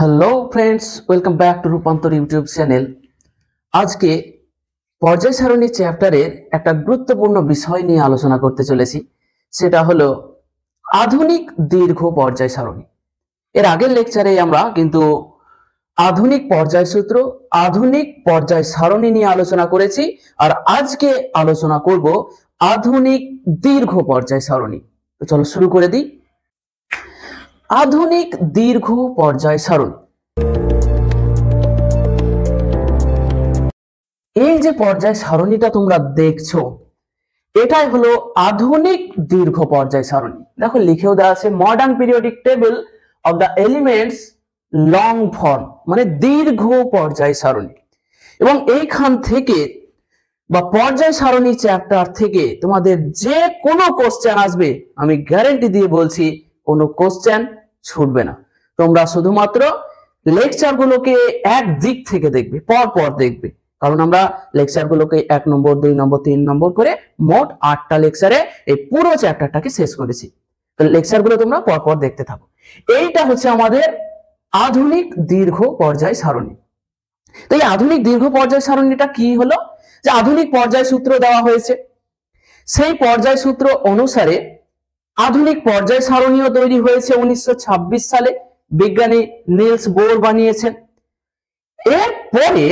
Hello friends, welcome back to রূপান্তর YouTube channel. আজকে পর্যায় সারণী চ্যাপ্টারের একটা গুরুত্বপূর্ণ বিষয় নিয়ে আলোচনা করতে চলেছি। সেটা হলো আধুনিক দীর্ঘ পর্যায় সারণী। এর আগের লেকচারে আমরা কিন্তু আধুনিক পর্যায় সূত্র, আধুনিক পর্যায় সারণী নিয়ে আলোচনা করেছি, আর আজকে আলোচনা করব আধুনিক দীর্ঘ পর্যায় সারণী। তো চলো শুরু করে দিই। আধুনিক দীর্ঘ পর্যায় সারণী, এই যে পর্যায় সারণীটা তোমরা দেখছো, এটাই হলো আধুনিক দীর্ঘ পর্যায় সারণী। দেখো লিখেও দেওয়া আছে modern periodic table of the elements long form, মানে দীর্ঘ পর্যায় সারণী। এবং এইখান থেকে বা পর্যায় সারণী চ্যাপ্টার থেকে তোমাদের যে কোনো কোশ্চেন আসবে, আমি গ্যারান্টি দিয়ে বলছি কোনো কোশ্চেন ছুটবে না। তোমরা শুধুমাত্র লেকচার গুলোকে এক দিক থেকে দেখবে, পর পর দেখবে, কারণ আমরা লেকচার গুলোকে 1 নম্বর 2 নম্বর 3 নম্বর করে মোট 8টা লেকচারে এই পুরো চ্যাপ্টারটাকে শেষ করেছি। তো লেকচার গুলো তোমরা পর পর দেখতে থাকো। এইটা হচ্ছে আমাদের আধুনিক দীর্ঘ পর্যায় সারণী। তো এই আধুনিক দীর্ঘ পর্যায় সারণীটা কি হলো, যে আধুনিক পর্যায় সূত্র দেওয়া হয়েছে, সেই পর্যায় সূত্র অনুসারে আধুনিক পর্যায় সারণীও তৈরি হয়েছে 1926 সালে, বিজ্ঞানী নিলস বোর বানিয়েছেন। এরপরে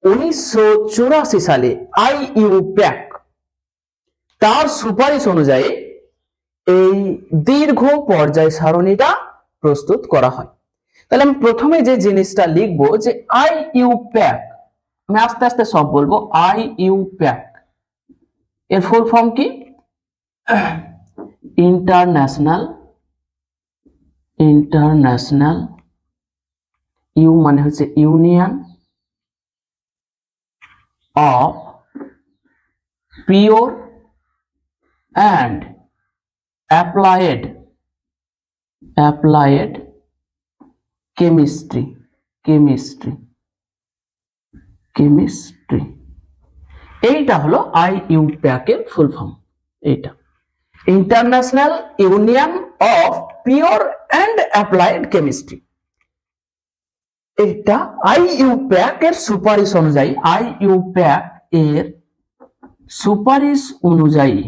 1984 সালে IUPAC তার সুপারিশ অনুযায়ী এই দীর্ঘ পর্যায় সারণীটা প্রস্তুত করা হয়। তাহলে আমি প্রথমে যে জিনিসটা লিখবো যে IUPAC, আমি আস্তে আস্তে সব বলবো। IUPAC এর ফুল ফর্ম কি? ইন্টারন্যাশনাল ইউ মানে হচ্ছে union of pure and applied chemistry. এইটা হলো IUPAC এর ফুল ফর্ম। এইটা international union of pure and applied chemistry. এটা IUPAC এর সুপারিশ অনুযায়ী, IUPAC এর সুপারিশ অনুযায়ী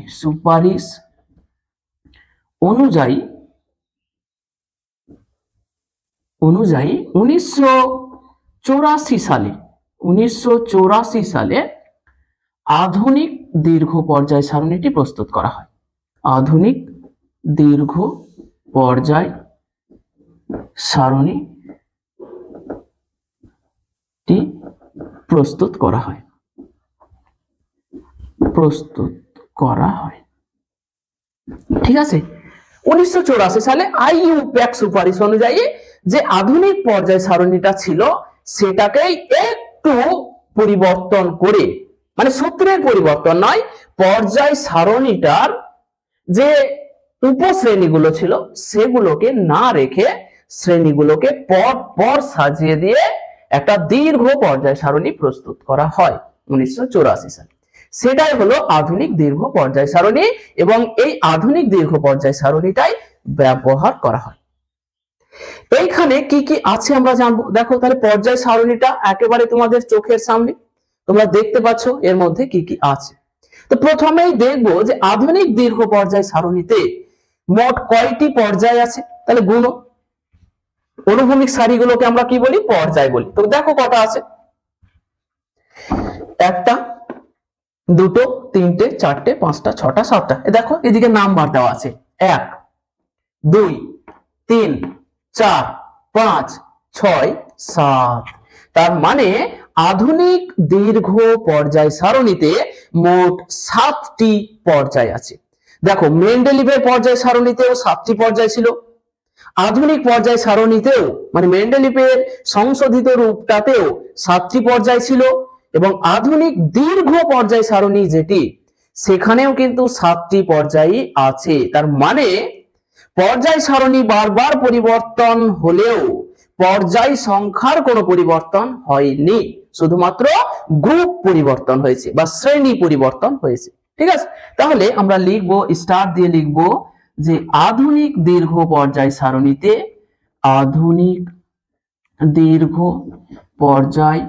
1984 সালে আধুনিক দীর্ঘ পর্যায় সারণীটি প্রস্তুত করা হয়। আধুনিক দীর্ঘ পর্যায় সারণীটি প্রস্তুত করা হয়। ঠিক আছে। 1984 সালে IUPAC সুপারিশ অনুযায়ী যে আধুনিক পর্যায় সারণীটা ছিল, সেটাকেই একটু পরিবর্তন করে, মানে সূত্রের পরিবর্তন নয়, পর্যায় সারণীটার যে উপশ্রেণীগুলো ছিল সেগুলোকে না রেখে শ্রেণীগুলোকে পর পর সাজিয়ে দিয়ে একটা দীর্ঘ পর্যায় সারণী প্রস্তুত করা হয় 1984 সালে। সেটাই হলো আধুনিক দীর্ঘ পর্যায় সারণী, এবং এই আধুনিক দীর্ঘ পর্যায় সারণীটাই ব্যবহার করা হয়। এইখানে কি কি আছে আমরা জানবো। দেখো তাহলে পর্যায় সারণীটা একেবারে তোমাদের চোখের সামনে, তোমরা দেখতে পাচ্ছ এর মধ্যে কি কি আছে। তো প্রথমেই দেখবো যে আধুনিক দীর্ঘ পর্যায় সারণীতে মোট কয়টি পর্যায় আছে। তাহলে গুণ, অনুভূমিক সারিগুলোকে আমরা কি বলি? পর্যায় বলি। তো দেখো কটা আছে, 1টা 2টো 3টে 4টে 5টা 6টা 7টা। দেখো এদিকে নাম্বার দেওয়া আছে 1 2 3 4 5 6 7। তার মানে আধুনিক দীর্ঘ পর্যায় সারণীতে মোট 7টি পর্যায় আছে। দেখো মেন্ডেলিভের পর্যায় সারণীতেও 7টি পর্যায় ছিল, আধুনিক পর্যায় সারণীতেও মানে মেন্ডেলিভের সংশোধিত রূপটাতেও 7টি পর্যায় ছিল, এবং আধুনিক দীর্ঘ পর্যায় সারণী যেটি, সেখানেও কিন্তু 7টি পর্যায়ই আছে। তার মানে পর্যায় সারণী বারবার পরিবর্তন হলেও পর্যায় সংখ্যার কোনো পরিবর্তন হয়নি, শুধুমাত্র গ্রুপ পরিবর্তন হয়েছে বা শ্রেণী পরিবর্তন হয়েছে। ঠিক আছে, তাহলে আমরা লিখবো, স্টার দিয়ে লিখবো যে আধুনিক দীর্ঘ পর্যায় সারণীতে, আধুনিক দীর্ঘ পর্যায়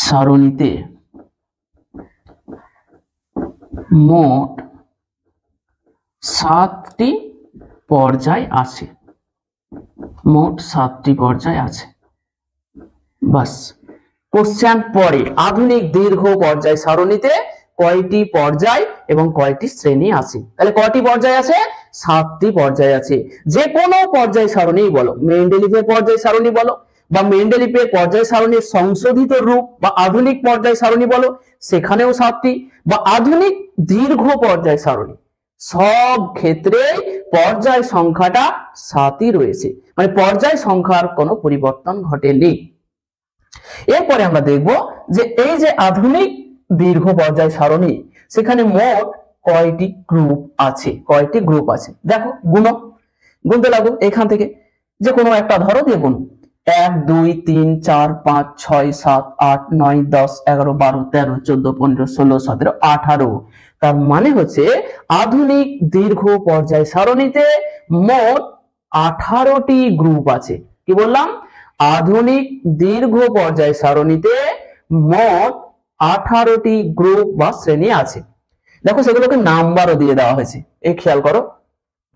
সারণীতে মোট 7টি পর্যায় আছে, মোট 7টি পর্যায় আছে। বাস, কোশ্চেন পরে আধুনিক দীর্ঘ পর্যায় সারণীতে কয়টি পর্যায় এবং কয়টি শ্রেণী আছে? তাহলে কয়টি পর্যায় আছে? 7টি পর্যায় আছে। যে কোনো পর্যায় সারণী বলো, মেন্ডেলিভের পর্যায় সারণী বলো বা মেন্ডেলিভের পর্যায় সারণীর সংশোধিত রূপ বা আধুনিক পর্যায় সারণী বলো, সেখানেও 7টি, বা আধুনিক দীর্ঘ পর্যায় সারণী, সব ক্ষেত্রে পর্যায় সংখ্যাটা 7ই রয়েছে, মানে পর্যায় সংখ্যার কোনো পরিবর্তন ঘটেনি। এরপরে আমরা দেখব যে এই যে আধুনিক দীর্ঘ পর্যায় সারণী, সেখানে মোট কয়টি গ্রুপ আছে, কয়টি গ্রুপ আছে। দেখো গুনতে লাগো, এখান থেকে যে কোনো একটা ধরো দিয়ে গুণ। 1 2 3 4 5 6 7 8 9 10 11 12 13 14 15 16 17 18। তার মানে হচ্ছে আধুনিক দীর্ঘ পর্যায় সারণীতে মোট 18টি গ্রুপ আছে। কি বললাম? আধুনিক দীর্ঘ পর্যায় সারণীতে মোট 18টি গ্রুপ বা শ্রেণী আছে। দেখো সেগুলোকে নাম্বারও দিয়ে দেওয়া হয়েছে, এই খেয়াল করো।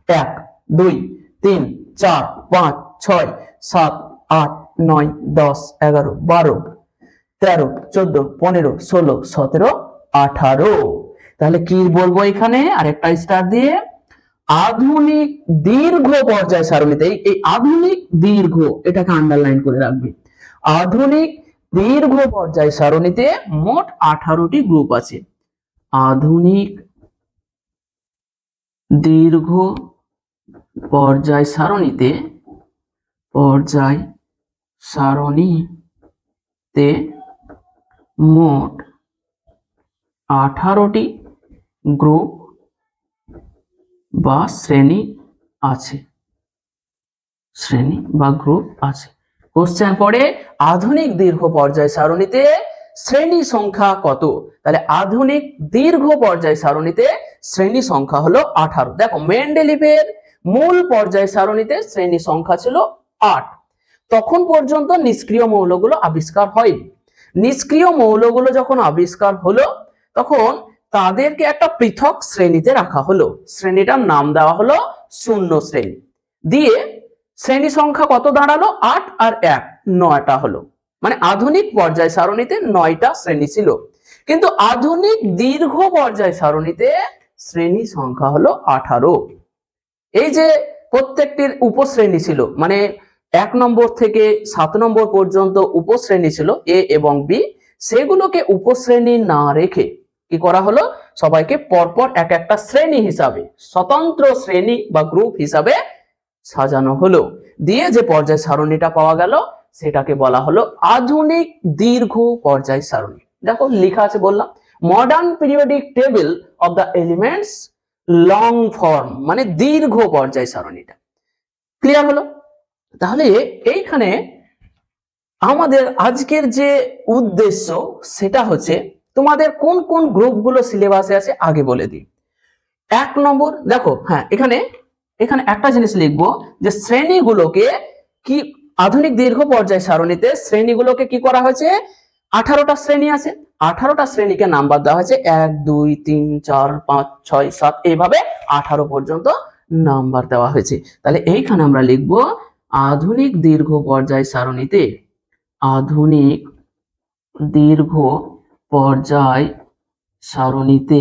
1 2 3 4 5 6 7 8 9 10 11 12 13 14 15 16 17 18। তাহলে কি বলবো এখানে আরেকটা স্টার দিয়ে? আধুনিক দীর্ঘ পর্যায় সারণীতে, এই আধুনিক দীর্ঘ এটাকে আন্ডারলাইন করে রাখবে। আধুনিক দীর্ঘ পর্যায় সারণীতে মোট 18টি গ্রুপ আছে। আধুনিক দীর্ঘ পর্যায় সারণীতে মোট 18টি গ্রুপ বা শ্রেণী আছে, শ্রেণী বা গ্রুপ আছে। কোশ্চেন পড়ে আধুনিক দীর্ঘ পর্যায় সারণীতে শ্রেণী সংখ্যা কত? তাহলে আধুনিক দীর্ঘ পর্যায় সারণীতে শ্রেণী সংখ্যা হলো 18। দেখো মেন্ডেলিভের মূল পর্যায় সারণীতে শ্রেণী সংখ্যা ছিল 8। তখন পর্যন্ত নিষ্ক্রিয় মৌলগুলো আবিষ্কার হয়নি। নিষ্ক্রিয় মৌলগুলো যখন আবিষ্কার হলো তখন তাদেরকে একটা পৃথক শ্রেণীতে রাখা হলো, শ্রেণীটার নাম দেওয়া হলো শূন্য শ্রেণী। দিয়ে শ্রেণী সংখ্যা কত দাঁড়ালো? 8 আর 1 9টা হলো। মানে আধুনিক পর্যায় সারণীতে 9টা শ্রেণী ছিল, কিন্তু আধুনিক দীর্ঘ পর্যায় সারণীতে শ্রেণী সংখ্যা হলো 18। এই যে প্রত্যেকটির উপশ্রেণী ছিল, মানে 1 নম্বর থেকে 7 নম্বর পর্যন্ত উপশ্রেণী ছিল এ এবং বি, সেগুলোকে উপশ্রেণী না রেখে কি করা হলো? সবাইকে পরপর এক একটা শ্রেণী হিসাবে, স্বতন্ত্র শ্রেণী বা গ্রুপ হিসাবে সাজানো হলো। দিয়ে যে পর্যায় সারণীটা পাওয়া গেল সেটাকে বলা হলো আধুনিক দীর্ঘ পর্যায় সারণী। দেখো লেখা আছে, বললাম modern periodic table of the elements long form, মানে দীর্ঘ পর্যায় সারণীটা। ক্লিয়ার হলো? তাহলে এইখানে আমাদের আজকের যে উদ্দেশ্য সেটা হচ্ছে তোমাদের কোন কোন গ্রুপগুলো সিলেবাসে আছে আগে বলে দিই। 1 নম্বর দেখো, হ্যাঁ এখানে একটা জিনিস লিখবো যে শ্রেণীগুলোকে কি আধুনিক দীর্ঘ পর্যায় সারণীতে শ্রেণীগুলোকে কি করা হয়েছে? 18টা শ্রেণী আছে, 18টা শ্রেণীকে নাম্বার দেওয়া হয়েছে 1 2 3 4 5 6 7, এইভাবে 18 পর্যন্ত নাম্বার দেওয়া হয়েছে। তাহলে এইখানে আমরা লিখবো আধুনিক দীর্ঘ পর্যায় সারণীতে, আধুনিক দীর্ঘ পর্যায় সারণীতে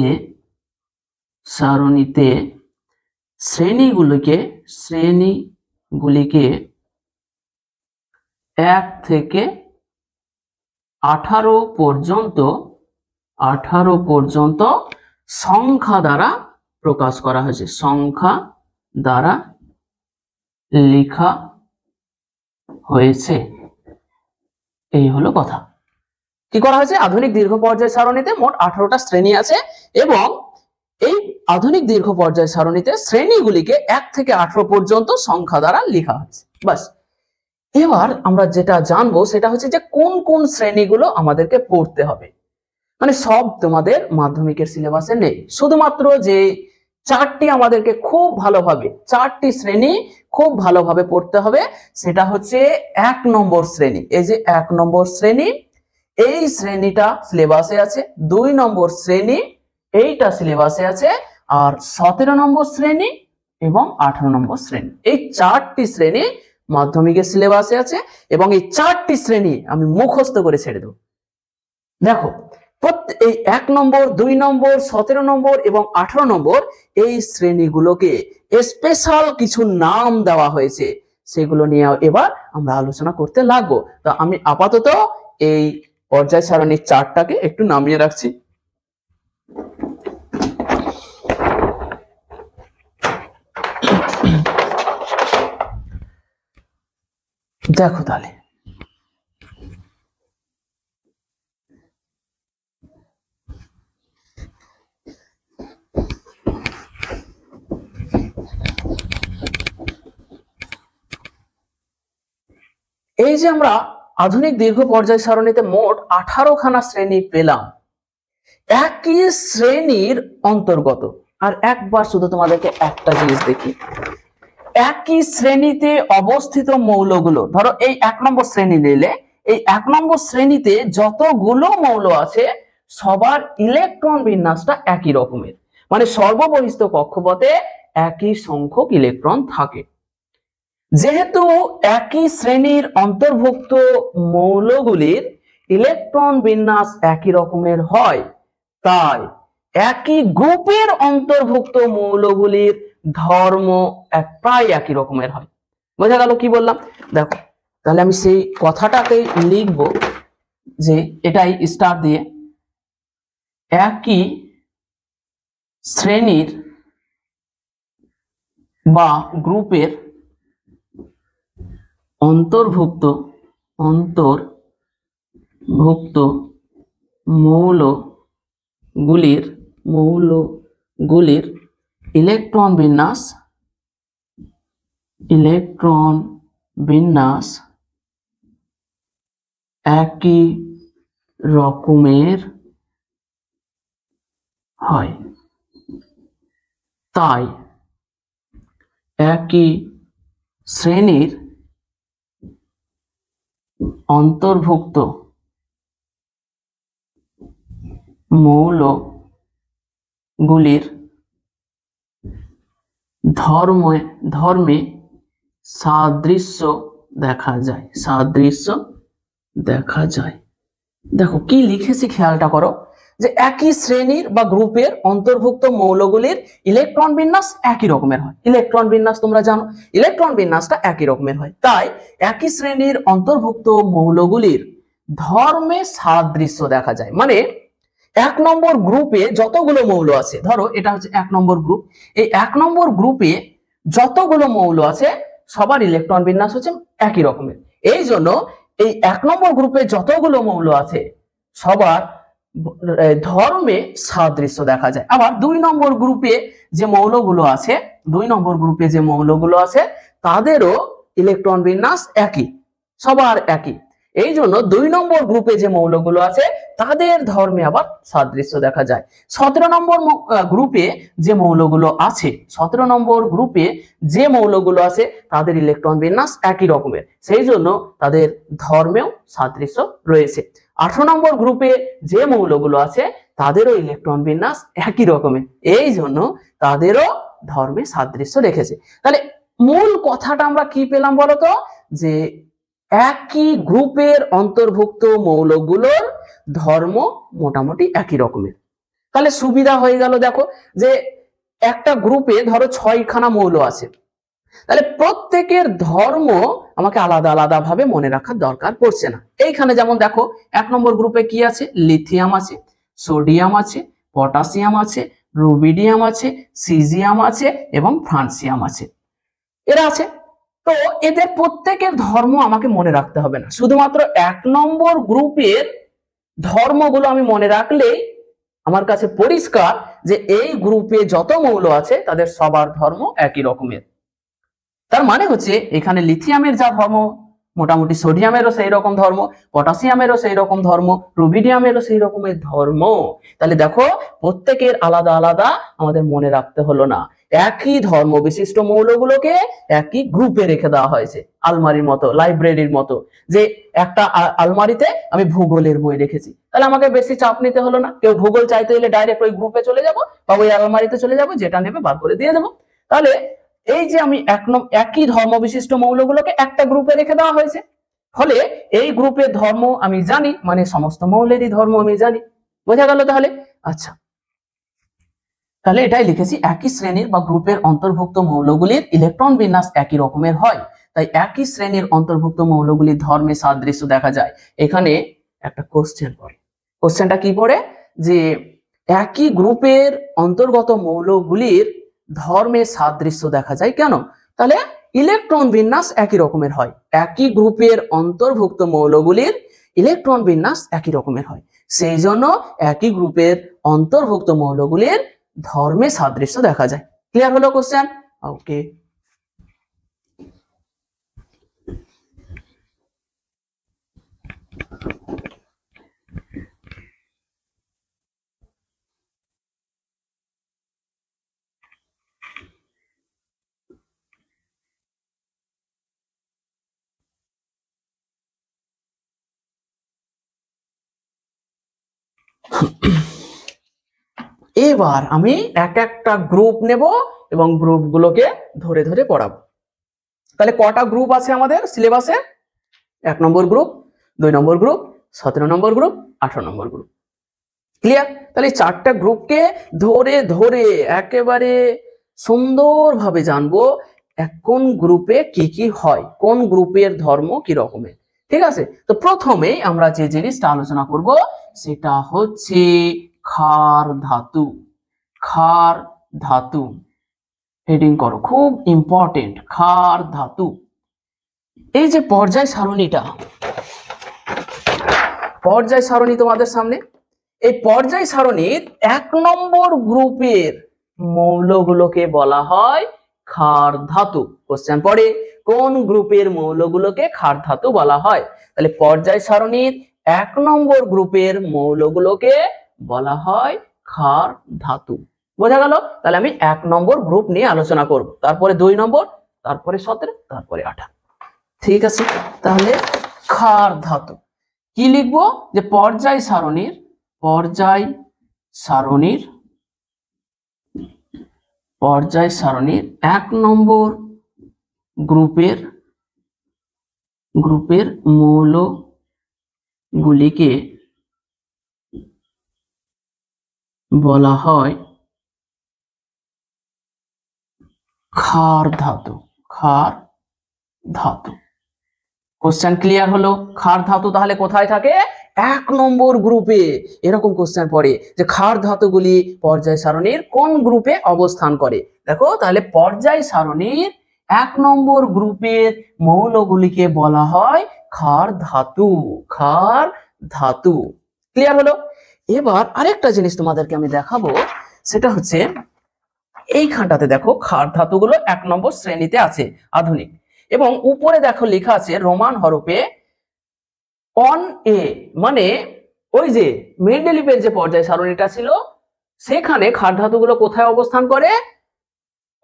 শ্রেণীগুলিকে 1 থেকে 18 পর্যন্ত সংখ্যা দ্বারা প্রকাশ করা হয়েছে, সংখ্যা দ্বারা লেখা হয়েছে। এই হলো কথা। কি করা হয়েছে? আধুনিক দীর্ঘ পর্যায় সারণীতে মোট 18টা শ্রেণী আছে এবং এই আধুনিক দীর্ঘ পর্যায় সারণীতে শ্রেণীগুলিকে 1 থেকে 18 পর্যন্ত সংখ্যা দ্বারা লেখা হয়েছে। বাস, এবার আমরা যেটা জানবো সেটা হচ্ছে যে কোন কোন শ্রেণীগুলো আমাদেরকে পড়তে হবে। মানে সব তোমাদের মাধ্যমিকের সিলেবাসে নেই, শুধুমাত্র যে চারটি আমাদেরকে খুব ভালোভাবে, চারটি শ্রেণী খুব ভালোভাবে পড়তে হবে। সেটা হচ্ছে 1 নম্বর শ্রেণী, এই যে 1 নম্বর শ্রেণী, এই শ্রেণীটা সিলেবাসে আছে। 2 নম্বর শ্রেণী, এইটা সিলেবাসে আছে। আর 17 নম্বর শ্রেণী এবং 18 নম্বর শ্রেণী, এই চারটি শ্রেণী মাধ্যমিকের সিলেবাসে আছে এবং এই চারটি শ্রেণী আমি মুখস্থ করে ছেড়ে দেব। দেখো এই 1 নম্বর, 2 নম্বর, 17 নম্বর এবং 18 নম্বর এই শ্রেণীগুলোকে স্পেশাল কিছু নাম দেওয়া হয়েছে, সেগুলো নিয়ে এবার আমরা আলোচনা করতে লাগবো। তো আমি আপাতত এই পর্যায় সারণীর চার্টটাকে একটু নামিয়ে রাখছি। দেখো তাহলে এই যে আমরা আধুনিক দীর্ঘ পর্যায় সারণীতে মোট 18 খানা শ্রেণী পেলাম একই শ্রেণীর অন্তর্গত। আর একবার শুধু তোমাদেরকে একটা জিনিস দেখি, একই শ্রেণীতে অবস্থিত মৌলগুলো, ধরো এই 1 নম্বর শ্রেণী নিলে, এই 1 নম্বর শ্রেণীতে যতগুলো মৌল আছে সবার ইলেকট্রন বিন্যাসটা একই রকমের, মানে সর্ববহিস্থ কক্ষপথে একই সংখ্যক ইলেকট্রন থাকে। যেহেতু একই শ্রেণীর অন্তর্ভুক্ত মৌলগুলির ইলেকট্রন বিন্যাস একই রকমের হয়, তাই একই গ্রুপের অন্তর্ভুক্ত মৌলগুলির ধর্ম প্রায় একই রকমের হয়। বোঝা গেল কি বললাম? দেখো তাহলে আমি সেই কথাটাকে লিখব, যে এটাই স্টার দিয়ে, একই শ্রেণীর বা গ্রুপের অন্তর্ভুক্ত মৌলগুলির ইলেকট্রন বিন্যাস একই রকমের হয়, তাই একই শ্রেণীর অন্তর্ভুক্ত মৌলগুলির ধর্মে সাদৃশ্য দেখা যায়। দেখো কি লিখেছি খেয়ালটা করো, যে একই শ্রেণীর বা গ্রুপের অন্তর্ভুক্ত মৌলগুলির ইলেকট্রন বিন্যাস একই রকমের হয়। ইলেকট্রন বিন্যাস তোমরা জানো, ইলেকট্রন বিন্যাসটা একই রকমের হয়, তাই একই শ্রেণীর অন্তর্ভুক্ত মৌলগুলির ধর্মে সাদৃশ্য দেখা যায়। মানে 1 নম্বর গ্রুপে যতগুলো মৌল আছে, ধরো এটা হচ্ছে 1 নম্বর গ্রুপ, এই 1 নম্বর গ্রুপে যতগুলো মৌল আছে সবার ইলেকট্রন বিন্যাস হচ্ছে একই রকমের। এই জন্য এই 1 নম্বর গ্রুপে যতগুলো মৌল আছে সবার ধর্মে সাদৃশ্য দেখা যায়। আবার 2 নম্বর গ্রুপে যে মৌলগুলো আছে তাদেরও ইলেকট্রন বিন্যাস একই, সবার একই। এই জন্য 2 নম্বর গ্রুপে যে মৌলগুলো আছে তাদের ধর্মে আবার সাদৃশ্য দেখা যায়। 17 নম্বর গ্রুপে যে মৌলগুলো আছে তাদের ইলেকট্রন বিন্যাস একই রকমের, সেই জন্য তাদের ধর্মেও সাদৃশ্য রয়েছে। 18 নম্বর গ্রুপে যে মৌলগুলো আছে তাদেরও ইলেকট্রন বিন্যাস একই রকমের, এই জন্য তাদেরও ধর্মে সাদৃশ্য রেখেছে। তাহলে মূল কথাটা আমরা কি পেলাম বলতো, যে একই গ্রুপের অন্তর্ভুক্ত মৌলগুলোর ধর্ম মোটামুটি একই রকমের। তাহলে সুবিধা হয়ে গেল। দেখো যে একটা গ্রুপে ধরো 6 খানা মৌল আছে, তাহলে প্রত্যেকের ধর্ম আমাকে আলাদা আলাদা ভাবে মনে রাখার দরকার পড়ছে না। এইখানে যেমন দেখো 1 নম্বর গ্রুপে কি আছে, লিথিয়াম আছে, সোডিয়াম আছে, পটাশিয়াম আছে, রুবিডিয়াম আছে, সিজিয়াম আছে এবং ফ্রান্সিয়াম আছে, এরা আছে। তো এদের প্রত্যেকের ধর্ম আমাকে মনে রাখতে হবে না, শুধুমাত্র 1 নম্বর গ্রুপের ধর্মগুলো আমি মনে রাখলেই আমার কাছে পরিষ্কার যে এই গ্রুপে যত মৌল আছে তাদের সবার ধর্ম একই রকমের। তার মানে হচ্ছে এখানে লিথিয়ামের যা ধর্ম মোটামুটি সোডিয়ামেরও সেই রকম ধর্ম, পটাশিয়ামেরও সেই রকম ধর্ম, রুবিডিয়ামেরও সেই রকমের ধর্ম। তাহলে দেখো প্রত্যেকের আলাদা আলাদা আমাদের মনে রাখতে হলো না, একই ধর্ম বিশিষ্ট মৌলগুলোকে একই গ্রুপে রেখে দেওয়া হয়েছে, আলমারির মতো, লাইব্রেরির মতো। যে একটা আলমারিতে আমি ভূগোলের বই রেখেছি, তাহলে আমাকে বেশি চাপ নিতে হলো না, কেউ ভূগোল চাইতে হলে ডাইরেক্ট ওই গ্রুপে চলে যাব বা ওই আলমারিতে চলে যাব, যেটা নেবে বার করে দিয়ে দেবো। তাহলে এই যে আমি একই ধর্ম বিশিষ্ট মৌলগুলোকে একটা গ্রুপে রেখে দেওয়া হয়েছে, ফলে এই গ্রুপের ধর্ম আমি জানি, মানে সমস্ত মৌলেরই ধর্ম আমি জানি। বোঝা গেল তাহলে? আচ্ছা, তাহলে এটাই লিখেছি, একই শ্রেণীর বা গ্রুপের অন্তর্ভুক্ত মৌলগুলির ইলেকট্রন বিন্যাস একই রকমের হয়, তাই একই শ্রেণীর অন্তর্ভুক্ত মৌলগুলির ধর্মে সাদৃশ্য দেখা যায়। এখানে একটা কোশ্চেন পড়ে, কোশ্চেনটা কি পড়ে যে একই গ্রুপের অন্তর্গত মৌলগুলির ধর্মে সাদৃশ্য দেখা যায় কেন? তাহলে ইলেকট্রন বিন্যাস একই রকমের হয়, একই গ্রুপের অন্তর্ভুক্ত মৌলগুলির ইলেকট্রন বিন্যাস একই রকমের হয়, সেই জন্য একই গ্রুপের অন্তর্ভুক্ত মৌলগুলির ধর্মে সাদৃশ্য দেখা যায়। ক্লিয়ার হলো কোশ্চেন? ওকে। এবার আমি এক একটা গ্রুপ নেব এবং গ্রুপগুলোকে ধরে ধরে পড়াবো। তাহলে কটা গ্রুপ আছে আমাদের সিলেবাসে? 1 নম্বর গ্রুপ, 2 নম্বর গ্রুপ, 17 নম্বর গ্রুপ, 18 নম্বর গ্রুপ। ক্লিয়ার? তাহলে 4টা গ্রুপকে ধরে ধরে একেবারে সুন্দরভাবে জানবো কোন গ্রুপে কি কি হয়, কোন গ্রুপের ধর্ম কি রকমের। ঠিক আছে? তো প্রথমেই আমরা যে জিনিসটা আলোচনা করব সেটা হচ্ছে ক্ষার ধাতু। ক্ষার ধাতু হেডিং করো, খুব ইম্পর্টেন্ট। ক্ষার ধাতু, এই যে পর্যায় সারণীটা, পর্যায় সারণী তোমাদের সামনে, এই পর্যায় সারণীর 1 নম্বর গ্রুপের মৌলগুলোকে বলা হয় ক্ষার ধাতু। কোশ্চেন পড়ে কোন গ্রুপের মৌলগুলোকে ক্ষার ধাতু বলা হয়? তাহলে পর্যায় সারণীর 1 নম্বর গ্রুপের মৌলগুলোকে বলা হয় ক্ষার ধাতু। বোঝা গেল? তাহলে আমি 1 নম্বর গ্রুপ নিয়ে আলোচনা করব, তারপরে 2 নম্বর, তারপরে 17, তারপরে 18। ঠিক আছে? তাহলে ক্ষার ধাতু কি লিখবো? যে পর্যায় সারণীর 1 নম্বর গ্রুপের মৌলগুলিকে বলা হয় ক্ষার ধাতু। ক্ষার ধাতু। কোশ্চেন ক্লিয়ার হলো? ক্ষার ধাতু তাহলে কোথায় থাকে? 1 নম্বর গ্রুপে। এরকম কোশ্চেন পড়ে যে ক্ষার ধাতুগুলি পর্যায় সারণীর কোন গ্রুপে অবস্থান করে। দেখো, তাহলে পর্যায় সারণীর 1 নম্বর গ্রুপের মৌলগুলিকে বলা হয় ক্ষার ধাতু। ক্ষার ধাতু। ক্লিয়ার হলো? এবার আরেকটা জিনিস তোমাদেরকে আমি দেখাবো, সেটা হচ্ছে এইখানটাতে দেখো ক্ষার ধাতুগুলো 1 নম্বর শ্রেণীতে আছে আধুনিক, এবং উপরে দেখো লেখা আছে রোমান হরফে 1A, মানে ওই যে মেন্ডেলিভের যে পর্যায় সারণীটা ছিল সেখানে ক্ষার ধাতুগুলো কোথায় অবস্থান করে?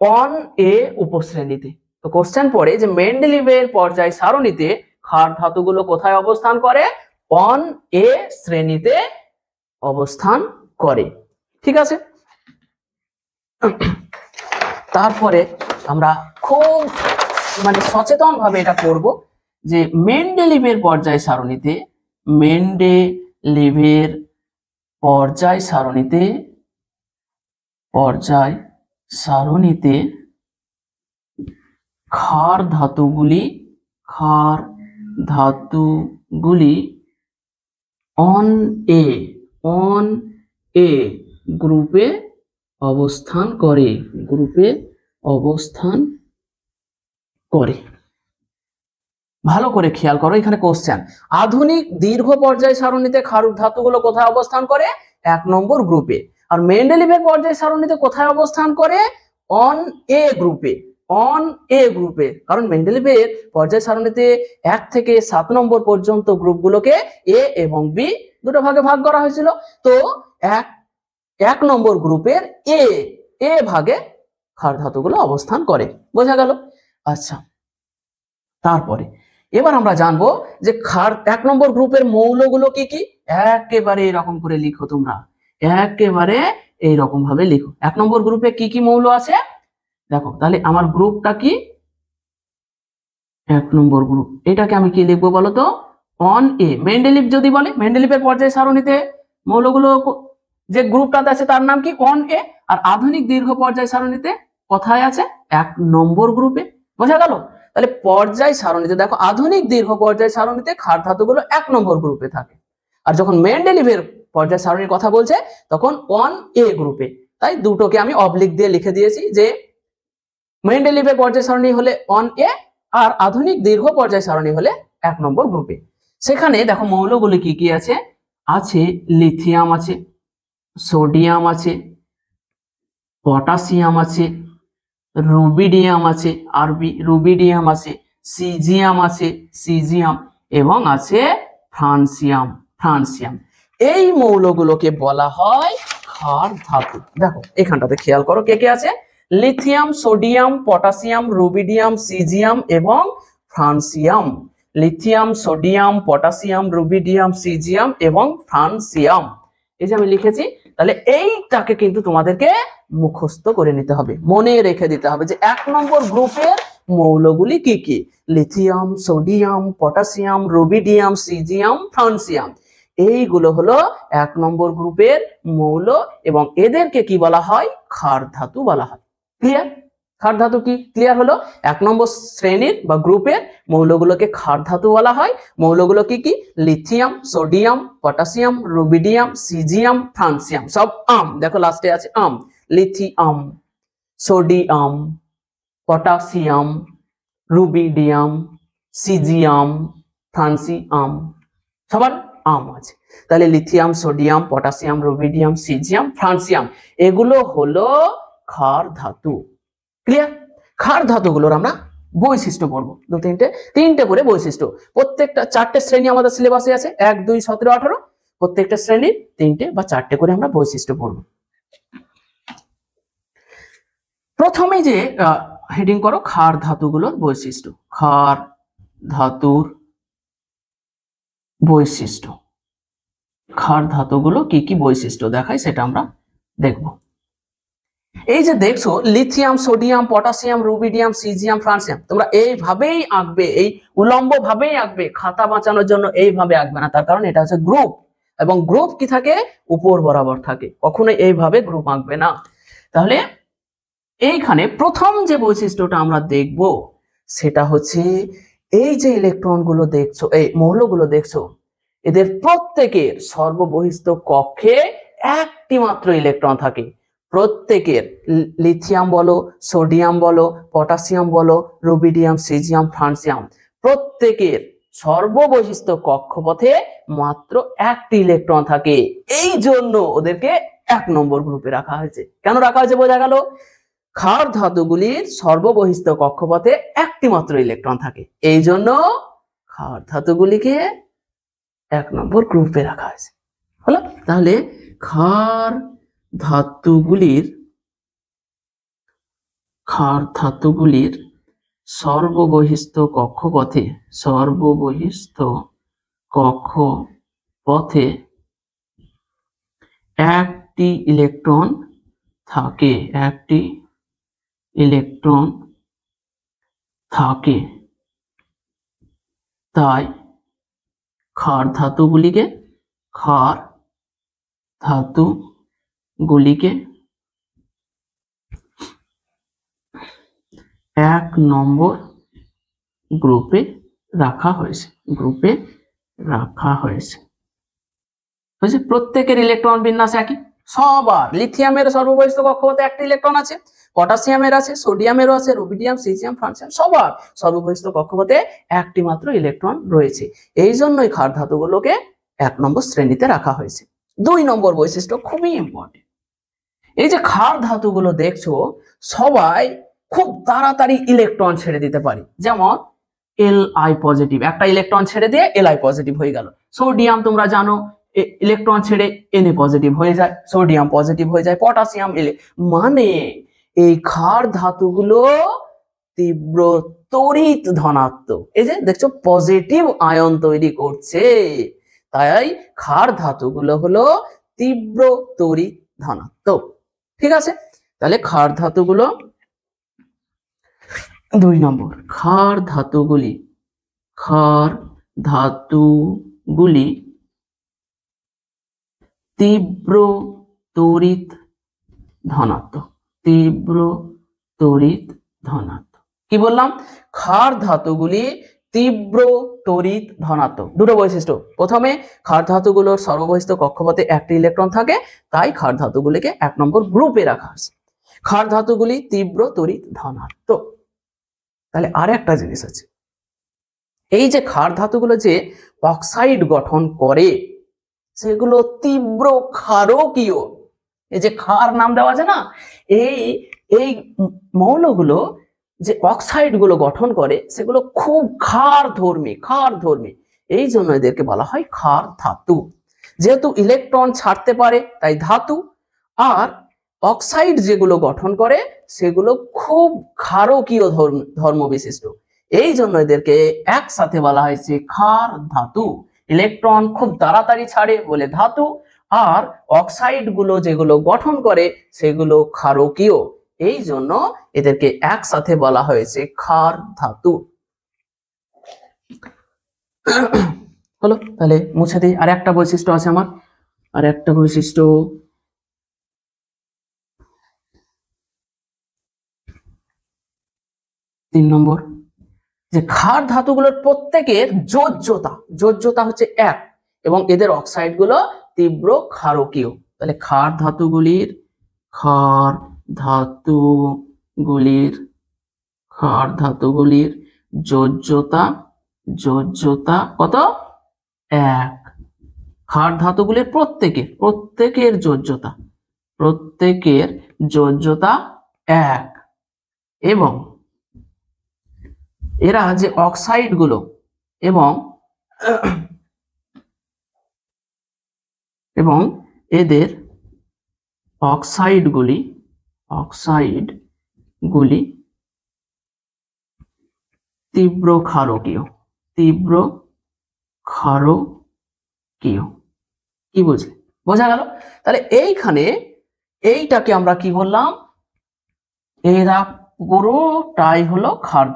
1A উপশ্রেণীতে। তো কোশ্চেন পড়ে যে মেন্ডেলিভের পর্যায় সারণীতে ক্ষার ধাতুগুলো কোথায় অবস্থান করে? 1A শ্রেণীতে অবস্থান করে। ঠিক আছে? তারপরে আমরা খুব সচেতন ভাবে এটা করব যে মেন্ডেলিভের পর্যায় সারণীতে ক্ষার ধাতুগুলি 1A গ্রুপে অবস্থান করে। ভালো করে খেয়াল করো, এখানে কোশ্চেন আধুনিক দীর্ঘ পর্যায় সারণীতে ক্ষার ধাতুগুলো কোথায় অবস্থান করে? 1 নম্বর গ্রুপে। আর মেন্ডেলিভের পর্যায় সারণীতে কোথায় অবস্থান করে? 1A গ্রুপে। অন এ গ্রুপে, কারণ মেন্ডেলিভের পর্যায় সারণীতে 1 থেকে 7 নম্বর পর্যন্ত গ্রুপগুলোকে এ এবং বি দুটো ভাগে ভাগ করা হয়েছিল। তো এক নম্বর গ্রুপের এ ভাগে ক্ষার ধাতুগুলো অবস্থান করে, বোঝা গেল? আচ্ছা, তারপরে এবার আমরা জানবো যে ক্ষার 1 নম্বর গ্রুপের মৌলগুলো কি কি। একেবারে এরকম করে লিখো তোমরা, একেবারে এইরকম ভাবে লিখো। 1 নম্বর গ্রুপে কি কি মৌল আছে দেখো। তাহলে আমার গ্রুপটা কি, 1 নম্বর গ্রুপ, এটাকে আমি কি লিখবো বলো তো? On a. মেন্ডেলিভ যদি বলে, মেন্ডেলিভের পর্যায় সারণীতে মৌলগুলো যে গ্রুপটাতে আছে তার নাম কি? On a. আর আধুনিক দীর্ঘ পর্যায় সারণীতে কোথায় আছে? 1 নম্বর গ্রুপে, বোঝা গেল? তাহলে পর্যায় সারণীতে দেখো, আধুনিক দীর্ঘ পর্যায় সারণীতে ক্ষার ধাতুগুলো 1 নম্বর গ্রুপে থাকে, আর যখন মেন্ডেলিভের পর্যায় সারণীর কথা বলছে তখন অন এ গ্রুপে। তাই দুটোকে আমি অবলিক দিয়ে লিখে দিয়েছি যে মেন্ডেলিভের পর্যায় সারণী হলে অন এ, আর আধুনিক দীর্ঘ পর্যায় সারণী হলে 1 নম্বর গ্রুপে। সেখানে দেখো মৌলগুলি কি কি আছে। আছে লিথিয়াম আছে, সোডিয়াম আছে, পটাশিয়াম আছে, রুবিডিয়াম আছে, রুবিডিয়াম আছে, সিজিয়াম এবং আছে ফ্রান্সিয়াম। এই মৌলগুলোকে বলা হয় ক্ষার ধাতু। দেখো এখানটাতে খেয়াল করো কে কে আছে। Lithium, sodium, potassium, rubidium, caesium এবং francium. Lithium, sodium, potassium, rubidium, caesium এবং ফ্রান্সিয়াম, এই যে আমি লিখেছি। তাহলে এইটাকে কিন্তু তোমাদেরকে মুখস্থ করে নিতে হবে, মনে রেখে দিতে হবে যে 1 নম্বর গ্রুপের মৌলগুলি কি কি। Lithium, sodium, potassium, rubidium, caesium, francium, এইগুলো হলো 1 নম্বর গ্রুপের মৌল এবং এদেরকে কি বলা হয়? ক্ষার ধাতু বলা হয়। ক্লিয়ার? ক্ষার ধাতু কি ক্লিয়ার হলো? 1 নম্বর শ্রেণীর বা গ্রুপের মৌলগুলোকে ক্ষার ধাতু বলা হয়। মৌলগুলো কি কি? Lithium, sodium, potassium, rubidium, caesium, francium, সব আম। দেখো লাস্টে আছে আম। Lithium, sodium, potassium, rubidium, caesium, francium, সবার আম আছে। তাহলে lithium, sodium, potassium, rubidium, caesium, francium, এগুলো হলো ক্ষার ধাতু। ক্লিয়ার? ক্ষার ধাতুগুলোর আমরা বৈশিষ্ট্য পড়বো, তিনটে করে বৈশিষ্ট্য। প্রত্যেকটা 4টে শ্রেণী আমাদের সিলেবাসে আছে, 1, 2, 17, 18। প্রত্যেকটা শ্রেণীর 3টে বা 4টে করে আমরা বৈশিষ্ট্য পড়বো। প্রথমে যে হেডিং করো ক্ষার ধাতুগুলোর বৈশিষ্ট্য। ক্ষার ধাতুর বৈশিষ্ট্য। ক্ষার ধাতুগুলো কি কি বৈশিষ্ট্য দেখায় সেটা আমরা দেখব। এই যে দেখছো lithium, sodium, potassium, rubidium, caesium, francium, তোমরা এইভাবেই আঁকবে, এই উলম্ব ভাবেই আঁকবে, খাতা বাঁচানোর জন্য এইভাবে আঁকবে না, তার কারণ এটা হচ্ছে গ্রুপ, এবং গ্রুপ কি থাকে? উপর বরাবর থাকে, কখনোই এইভাবে গ্রুপ আঁকবে না। তাহলে এইখানে প্রথম যে বৈশিষ্ট্যটা আমরা দেখব সেটা হচ্ছে এই যে ইলেকট্রনগুলো দেখছো, এই মৌলগুলো দেখছো, এদের প্রত্যেকের সর্ববহিস্থ কক্ষে একটি মাত্র ইলেকট্রন থাকে। প্রত্যেকের, লিথিয়াম বলো, সোডিয়াম বলো, পটাশিয়াম বলো, রুবিডিয়াম, সিজিয়াম, ফ্রান্সিয়াম, প্রত্যেকের সর্ববহিস্থ কক্ষপথে মাত্র একটি ইলেকট্রন থাকে। এই জন্য ওদেরকে 1 নম্বর গ্রুপে রাখা হয়েছে। কেন রাখা হয়েছে বোঝা গেল? ক্ষার ধাতুগুলির সর্ববহিস্থ কক্ষপথে একটি মাত্র ইলেকট্রন থাকে, এই জন্য ক্ষার ধাতুগুলিকে 1 নম্বর গ্রুপে রাখা হয়েছে। হলো? তাহলে ক্ষার ধাতুগুলির সর্ববহিস্থ কক্ষপথে একটি ইলেকট্রন থাকে, তাই ক্ষার ধাতুগুলিকে 1 নম্বর গ্রুপে রাখা হয়েছে। প্রত্যেকের ইলেকট্রন বিন্যাস একই সবার। লিথিয়ামের সর্ববহিস্থ কক্ষপথে একটি ইলেকট্রন আছে, পটাশিয়ামের আছে, সোডিয়ামেরও আছে, রুবিডিয়াম, সিজিয়াম, ফ্রান্সিয়াম, সবার সর্ববহিস্থ কক্ষপথে একটি মাত্র ইলেকট্রন রয়েছে। এই জন্যই ক্ষার ধাতুগুলোকে 1 নম্বর শ্রেণীতে রাখা হয়েছে। 2 নম্বর বৈশিষ্ট্য খুবই ইম্পর্টেন্ট। এই যে ক্ষার ধাতুগুলো দেখছো সবাই খুব তাড়াতাড়ি ইলেকট্রন ছেড়ে দিতে পারি, যেমন Li পজিটিভ, একটা ইলেকট্রন ছেড়ে দিয়ে Li পজিটিভ হয়ে গেল। সোডিয়াম তোমরা জানো ইলেকট্রন ছেড়ে Na পজিটিভ হয়ে যায়, সোডিয়াম পজিটিভ হয়ে যায়, পটাশিয়াম মানে এই ক্ষার ধাতুগুলো তীব্র তড়িৎ ধনাত্মক। এই যে দেখছো পজিটিভ আয়ন তৈরি করছে, তাই ক্ষার ধাতুগুলো হলো তীব্র তড়িৎ ধনাত্মক। ঠিক আছে, তাহলে ক্ষার ধাতুগুলো 2 নম্বর, ক্ষার ধাতুগুলি তীব্র তড়িৎ ধনাত্মক, তীব্র তড়িৎ ধনাত্মক। কি বললাম? ক্ষার ধাতুগুলি তীব্র তড়িৎ ধনাত্মক। দুটো বৈশিষ্ট্য, প্রথমে ক্ষার ধাতুগুলোর সর্ববহিস্থ কক্ষপথে একটি ইলেকট্রন থাকে, তাই ক্ষার ধাতুগুলিকে 1 নম্বর গ্রুপে রাখা আছে। ক্ষার ধাতুগুলি তীব্র তড়িৎ ধনাত্মক। তাহলে আর একটা জিনিস আছে, এই যে ক্ষার ধাতুগুলো যে অক্সাইড গঠন করে সেগুলো তীব্র ক্ষারকীয়। এই যে ক্ষার নাম দেওয়া আছে না, এই মৌলগুলো যে অক্সাইড গুলো গঠন করে সেগুলো খুব ক্ষারধর্মী, এই জন্য এদেরকে বলা হয় ক্ষার ধাতু। যেহেতু ইলেকট্রন ছাড়তে পারে তাই ধাতু, আর অক্সাইড যেগুলো গঠন করে সেগুলো খুব ক্ষারকীয় ধর্ম বিশিষ্ট, এই জন্য এদেরকে একসাথে বলা হয়েছে ক্ষার ধাতু। ইলেকট্রন খুব তাড়াতাড়ি ছাড়ে বলে ধাতু, আর অক্সাইড গুলো যেগুলো গঠন করে সেগুলো ক্ষারকীয়, এই জন্য এদেরকে একসাথে বলা হয়েছে ক্ষার ধাতু। হলো, তাহলে মুছে দিই। আর একটা বৈশিষ্ট্য আছে আমার, আর একটা বৈশিষ্ট্য, তিন নম্বর, যে ক্ষার ধাতুগুলোর প্রত্যেকের যোজ্যতা হচ্ছে 1 এবং এদের অক্সাইড গুলো তীব্র ক্ষারকীয়। তাহলে ক্ষার ধাতুগুলির যোজ্যতা কত? 1। ক্ষার ধাতুগুলির প্রত্যেকের যোজ্যতা 1 এবং এরা যে অক্সাইড গুলো এবং এদের অক্সাইড গুলি তীব্র ক্ষারকীয়। কি বুঝলে? বোঝা গেল? তাহলে এইখানে এইটাকে আমরা কি বললাম? এরা পুরোটাই হলো ক্ষার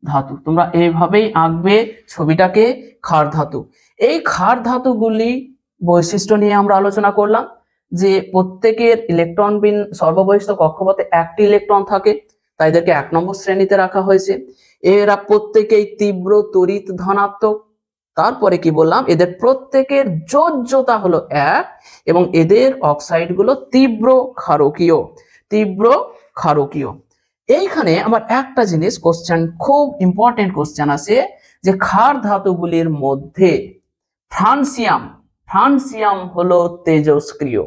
ধাতু। তোমরা এইভাবেই আঁকবে ছবিটাকে, ক্ষার ধাতু। এই ক্ষার ধাতুগুলি বৈশিষ্ট্য নিয়ে আমরা আলোচনা করলাম, যে প্রত্যেকের ইলেকট্রন বিন সর্ববহিস্থ কক্ষপথে একটি ইলেকট্রন থাকে, তাই এদেরকে 1 নম্বর শ্রেণীতে রাখা হয়েছে। এরা প্রত্যেকেই তীব্র তড়িৎ ধনাত্মক। তারপরে কি বললাম? এদের প্রত্যেকের যোজ্যতা হলো 1 এবং এদের অক্সাইড গুলো তীব্র ক্ষারকীয়। এইখানে আমার একটা জিনিস কোশ্চেন, খুব ইম্পর্টেন্ট কোশ্চেন আছে, যে ক্ষার ধাতুগুলির মধ্যে ফ্রান্সিয়াম হলো তেজস্ক্রিয়।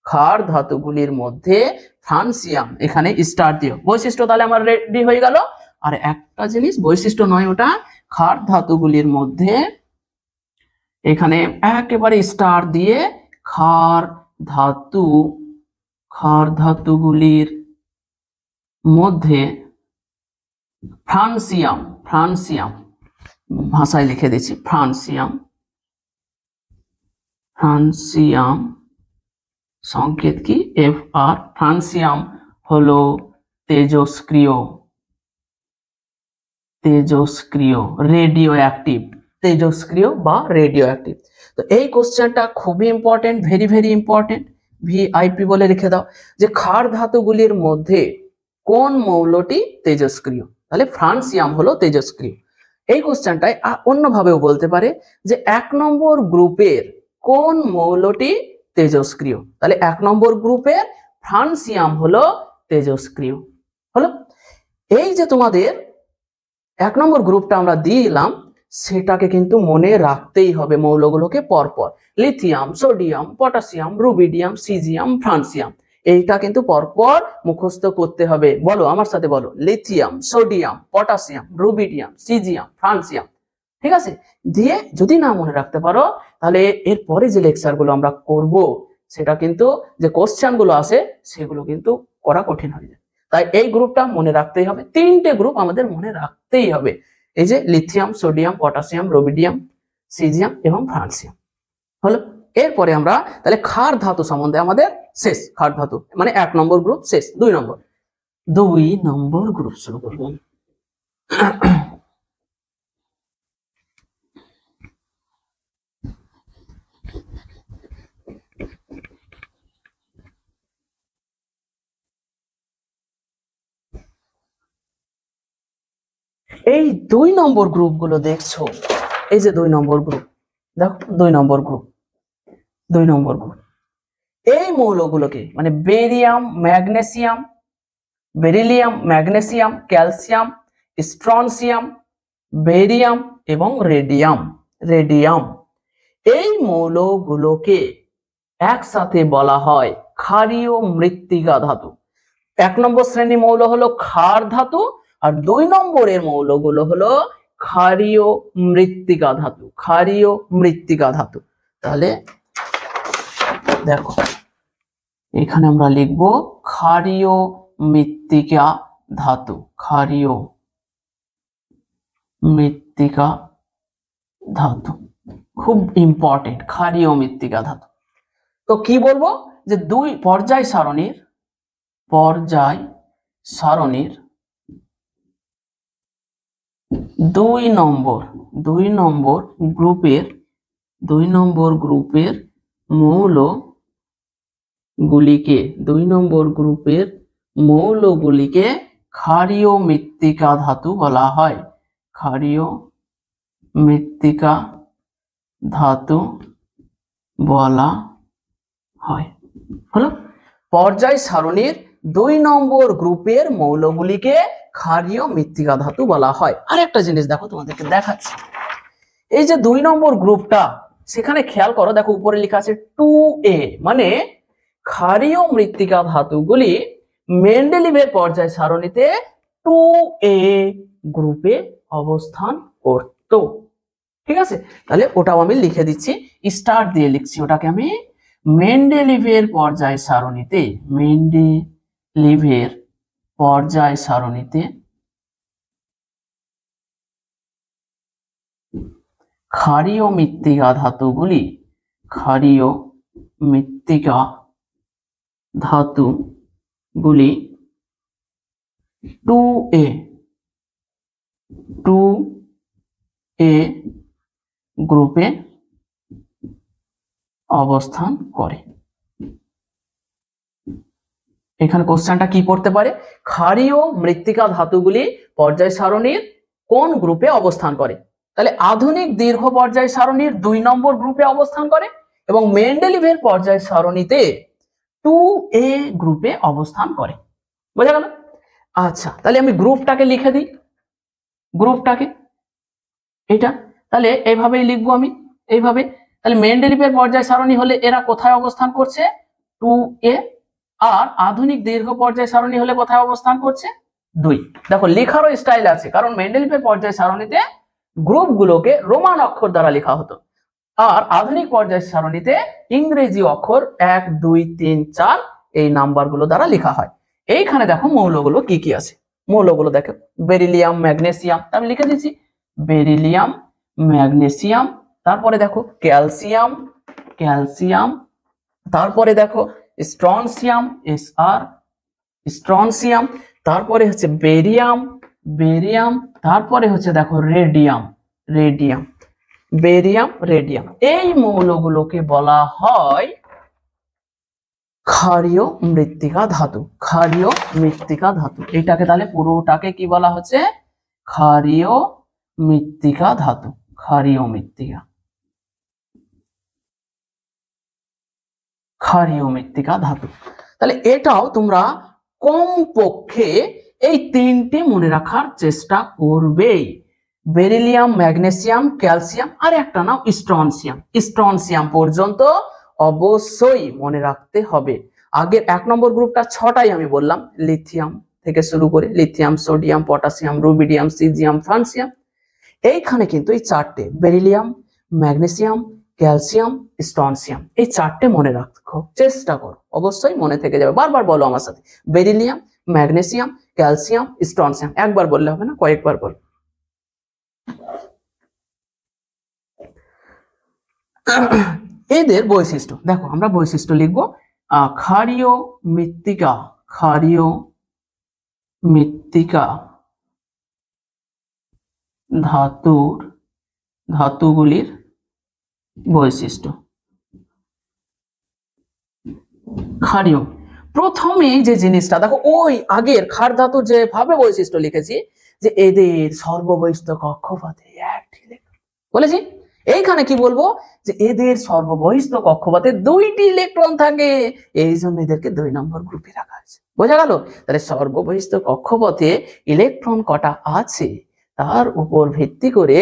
ক্ষার ধাতুগুলির মধ্যে ফ্রান্সিয়াম, এখানে স্টার দিও। বৈশিষ্ট্য তাহলে আমার রেডি হয়ে গেল। আর একটা জিনিস, বৈশিষ্ট্য নয় ওটা, ক্ষার ধাতুগুলির মধ্যে এখানে একেবারে স্টার দিয়ে ক্ষার ধাতুগুলির মধ্যে ফ্রান্সিয়াম ভাষায় লিখে দিচ্ছি, ফ্রান্সিয়াম সংকেত কি? Fr। ফ্রান্সিয়াম হলো তেজস্ক্রিয়, তেজস্ক্রিয় বা রেডিও অ্যাক্টিভ। তো এই কোশ্চেনটা খুবই ইম্পর্টেন্ট, ভেরি ইম্পর্টেন্ট, ভিআইপি বলে রেখে দাও, যে ক্ষার ধাতুগুলির মধ্যে কোন মৌলটি তেজস্ক্রিয়? তাহলে ফ্রান্সিয়াম হলো তেজস্ক্রিয়। এই কোশ্চেনটাই অন্যভাবেও বলতে পারে, যে 1 নম্বর গ্রুপের কোন মৌলটি তেজস্ক্রিয়? তাহলে 1 নম্বর গ্রুপের ফ্রান্সিয়াম হলো তেজস্ক্রিয়। হলো, এই যে তোমাদের 1 নম্বর গ্রুপটা আমরা দিলাম, সেটাকে কিন্তু মনে রাখতেই হবে মৌলগুলোকে পরপর। Lithium, sodium, potassium, rubidium, caesium, francium, এইটা কিন্তু পরপর মুখস্থ করতে হবে। বলো আমার সাথে বলো, lithium, sodium, potassium, rubidium, caesium, francium. ঠিক আছে, দিয়ে যদি না মনে রাখতে পারো তাহলে এরপরে যে লেকচার গুলো আমরা করব সেটা কিন্তু যে কোশ্চেন গুলো আছে সেগুলো কিন্তু করা কঠিন হয়ে যায়। তাই এই গ্রুপটা মনে রাখতেই হবে, তিনটে গ্রুপ আমাদের মনে রাখতেই হবে, এই যে lithium, sodium, potassium, rubidium, caesium এবং ফ্রান্সিয়াম। হলো, এরপরে আমরা তাহলে ক্ষার ধাতু সম্বন্ধে আমাদের শেষ। ক্ষার ধাতু মানে 1 নম্বর গ্রুপ শেষ। 2 নম্বর গ্রুপ শুরু করব। এই 2 নম্বর গ্রুপ গুলো দেখছো, এই যে 2 নম্বর গ্রুপ, দেখো 2 নম্বর গ্রুপ, 2 নম্বর গ্রুপ এই মৌলগুলোকে মানে barium, magnesium, beryllium, magnesium, calcium, strontium, barium এবং রেডিয়াম এই মৌলগুলোকে একসাথে বলা হয় ক্ষারীয় মৃত্তিকা ধাতু। 1 নম্বর শ্রেণী মৌল হলো ক্ষার ধাতু, আর 2 নম্বরের মৌলগুলো হলো ক্ষারীয় মৃত্তিকা ধাতু। ক্ষারীয় মৃত্তিকা ধাতু, তাহলে দেখো এখানে আমরা লিখব ক্ষারীয় মৃত্তিকা ধাতু। ক্ষারীয় মৃত্তিকা ধাতু খুব ইম্পর্টেন্ট, ক্ষারীয় মৃত্তিকা ধাতু। তো কি বলবো যে 2 পর্যায় সারণীর 2 নম্বর গ্রুপের মৌলগুলিকে ক্ষারীয় মৃত্তিকা ধাতু বলা হয়। ক্ষারীয় মৃত্তিকা ধাতু বলা হয়। হলো, পর্যায় সারণীর 2 নম্বর গ্রুপের মৌলগুলিকে ক্ষারীয় মৃত্তিকা ধাতু বলা হয়। আরেকটা জিনিস দেখো তোমাদেরকে দেখাচ্ছি, এই যে 2 নম্বর গ্রুপটা সেখানে খেয়াল করো, দেখো উপরে লেখা আছে 2A, মানে ক্ষারীয় মৃত্তিকা ধাতুগুলি মেন্ডেলিভের পর্যায় সারণীতে 2A গ্রুপে অবস্থান করত। ঠিক আছে, তাহলে ওটাও আমি লিখে দিচ্ছি, স্টার দিয়ে লিখছি ওটাকে আমি। মেন্ডেলিভের পর্যায় সারণীতে ক্ষারীয় মৃত্তিকা ধাতুগুলি 2A গ্রুপে অবস্থান করে। এখানে কোশ্চেনটা কি পড়তে পারে, ক্ষারীয় মৃত্তিকা ধাতুগুলি পর্যায় সারণীর কোন গ্রুপে অবস্থান করে? তাহলে আধুনিক দীর্ঘ পর্যায় সারণীর 2 নম্বর গ্রুপে অবস্থান করে এবং মেন্ডেলিভের পর্যায় সারণীতে 2A গ্রুপে অবস্থান করে। বোঝা গেল? আচ্ছা, তাহলে আমি গ্রুপটাকে লিখে দিই, গ্রুপটাকে এটা তাহলে এইভাবেই লিখবো আমি, এইভাবে। তাহলে মেন্ডেলিভের পর্যায় সারণী হলে এরা কোথায় অবস্থান করছে? 2A। আর আধুনিক দীর্ঘ পর্যায় সারণী হলে কোথায় অবস্থান করছে? 2। দেখো লেখারও স্টাইল আছে, কারণ মেন্ডেলিভের পর্যায় সারণীতে গ্রুপগুলোকে রোমান অক্ষর দ্বারা লেখা হতো, আর আধুনিক পর্যায় সারণীতে ইংরেজি অক্ষর 1 2 3 4 এই নাম্বারগুলো দ্বারা লেখা হয়। এইখানে দেখো মৌলগুলো কি কি আছে, মৌলগুলো দেখো বেরিলিয়াম, ম্যাগনেসিয়াম, আমি লিখে দিচ্ছি বেরিলিয়াম, ম্যাগনেসিয়াম, তারপরে দেখো ক্যালসিয়াম, তারপরে দেখো স্ট্রনসিয়াম, স্ট্রনসিয়াম, তারপরে হচ্ছে বেরিয়াম, তারপরে হচ্ছে দেখো রেডিয়াম। এই মৌলগুলোকে বলা হয় ক্ষারীয় মৃত্তিকা ধাতু। ক্ষারীয় মৃত্তিকা ধাতু, এটাকে তাহলে পুরোটাকে কি বলা হচ্ছে? ক্ষারীয় মৃত্তিকা ধাতু। ক্ষারীয় মৃত্তিকা ধাতু। তাহলে এটাও তোমরা কমপক্ষে এই 3টে মনে রাখার চেষ্টা করবে, বেরিলিয়াম, ম্যাগনেসিয়াম, ক্যালসিয়াম, আর একটা নাম স্ট্রনসিয়াম পর্যন্ত অবশ্যই মনে রাখতে হবে। আগের 1 নম্বর গ্রুপটা 6টাই আমি বললাম, লিথিয়াম থেকে শুরু করে lithium, sodium, potassium, rubidium, caesium, francium. এইখানে কিন্তু এই 4টে বেরিলিয়াম, ম্যাগনেসিয়াম, ক্যালসিয়াম, স্ট্রনসিয়াম, এই 4টে মনে রাখো, চেষ্টা করো, অবশ্যই মনে থেকে যাবে। বারবার বলো আমার সাথে, বেরিলিয়াম, ম্যাগনেসিয়াম, ক্যালসিয়াম, স্ট্রনসিয়াম। একবার বললে হবে না, কয়েকবার বল। এদের বৈশিষ্ট্য দেখো, আমরা বৈশিষ্ট্য লিখবো। ক্ষারীয় মৃত্তিকা, ক্ষারীয় মৃত্তিকা ধাতুগুলির বৈশিষ্ট্য। ক্ষারীয়, প্রথমে যে জিনিসটা দেখো, ওই আগের ক্ষার ধাতু যেভাবে বৈশিষ্ট্য লিখেছি, যে এদের সর্ববহিস্থ কক্ষপথে একটি ইলেকট্রন বলেছি, এইখানে কি বলবো, যে এদের সর্ববহিস্থ কক্ষপথে 2টি ইলেকট্রন থাকে, এই জন্য এদেরকে 2 নম্বর গ্রুপে রাখা হয়েছে। বোঝা গেল? তাহলে সর্ববহিস্থ কক্ষপথে ইলেকট্রন কটা আছে তার উপর ভিত্তি করে